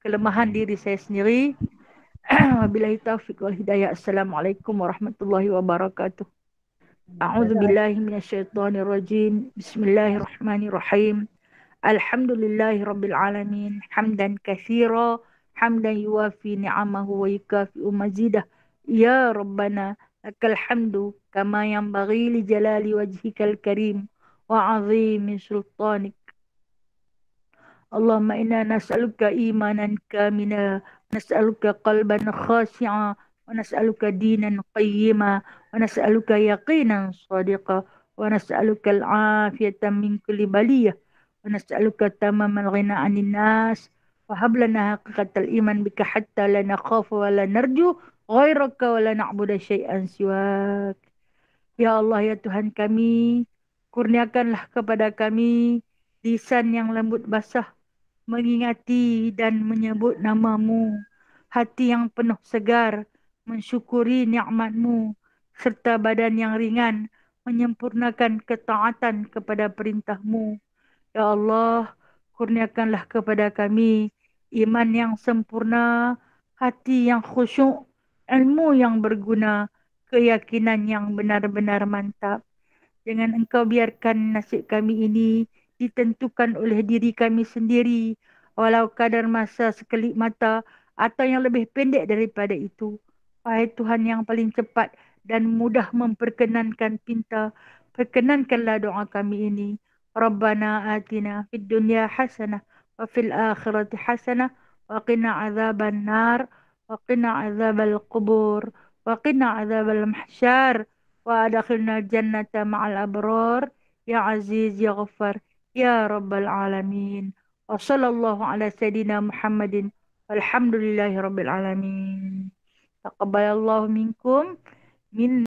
kelemahan diri saya sendiri. Wabillahi taufiq wal hidayah. Assalamualaikum warahmatullahi wabarakatuh. A'udzubillahi minasyaitonirrajim. Bismillahirrahmanirrahim. Alhamdulillahi Rabbil Alamin. Hamdan kathira. Hamdan yuwafi ni'amahu wa yukafi'u mazidah. Ya Rabbana. Lakal hamdu. Kama yanbaghi li jalali wajhikal karim. Wa azimi sultanik. Allahumma inna nas'aluka imanan kamila. Nas'aluka qalban khashi'a. Wa nas'aluka dinan qayyima. Wa nas'aluka yaqinan sadiqa. Wa nas'aluka al-afiyata min kulli baliyah. ونسألك تمام الغنى عن الناس وهب لنا حقيقة الإيمان بك حتى لا نخاف ولا نرجو غيرك ولا نعبد شيئا سواك. Ya Allah, ya Tuhan kami, kurniakanlah kepada kami lisan yang lembut basah, mengingati dan menyebut namamu, hati yang penuh segar, mensyukuri nikmatmu, serta badan yang ringan, menyempurnakan ketaatan kepada perintahmu. Ya Allah, kurniakanlah kepada kami iman yang sempurna, hati yang khusyuk, ilmu yang berguna, keyakinan yang benar-benar mantap. Jangan Engkau biarkan nasib kami ini ditentukan oleh diri kami sendiri, walau kadar masa sekelip mata atau yang lebih pendek daripada itu. Wahai Tuhan yang paling cepat dan mudah memperkenankan pinta. Perkenankanlah doa kami ini. Rabbana atina fid dunya hasanah wa fil akhirati hasanah wa qina azaban nar wa qina azabal qubur wa qina azabal mahsyar wa adkhilna jannata ma'al abrar ya aziz ya ghaffar ya rabbal alamin. Wa sallallahu ala sayyidina Muhammadin walhamdulillahi rabbil alamin. Taqabbalallahu minkum min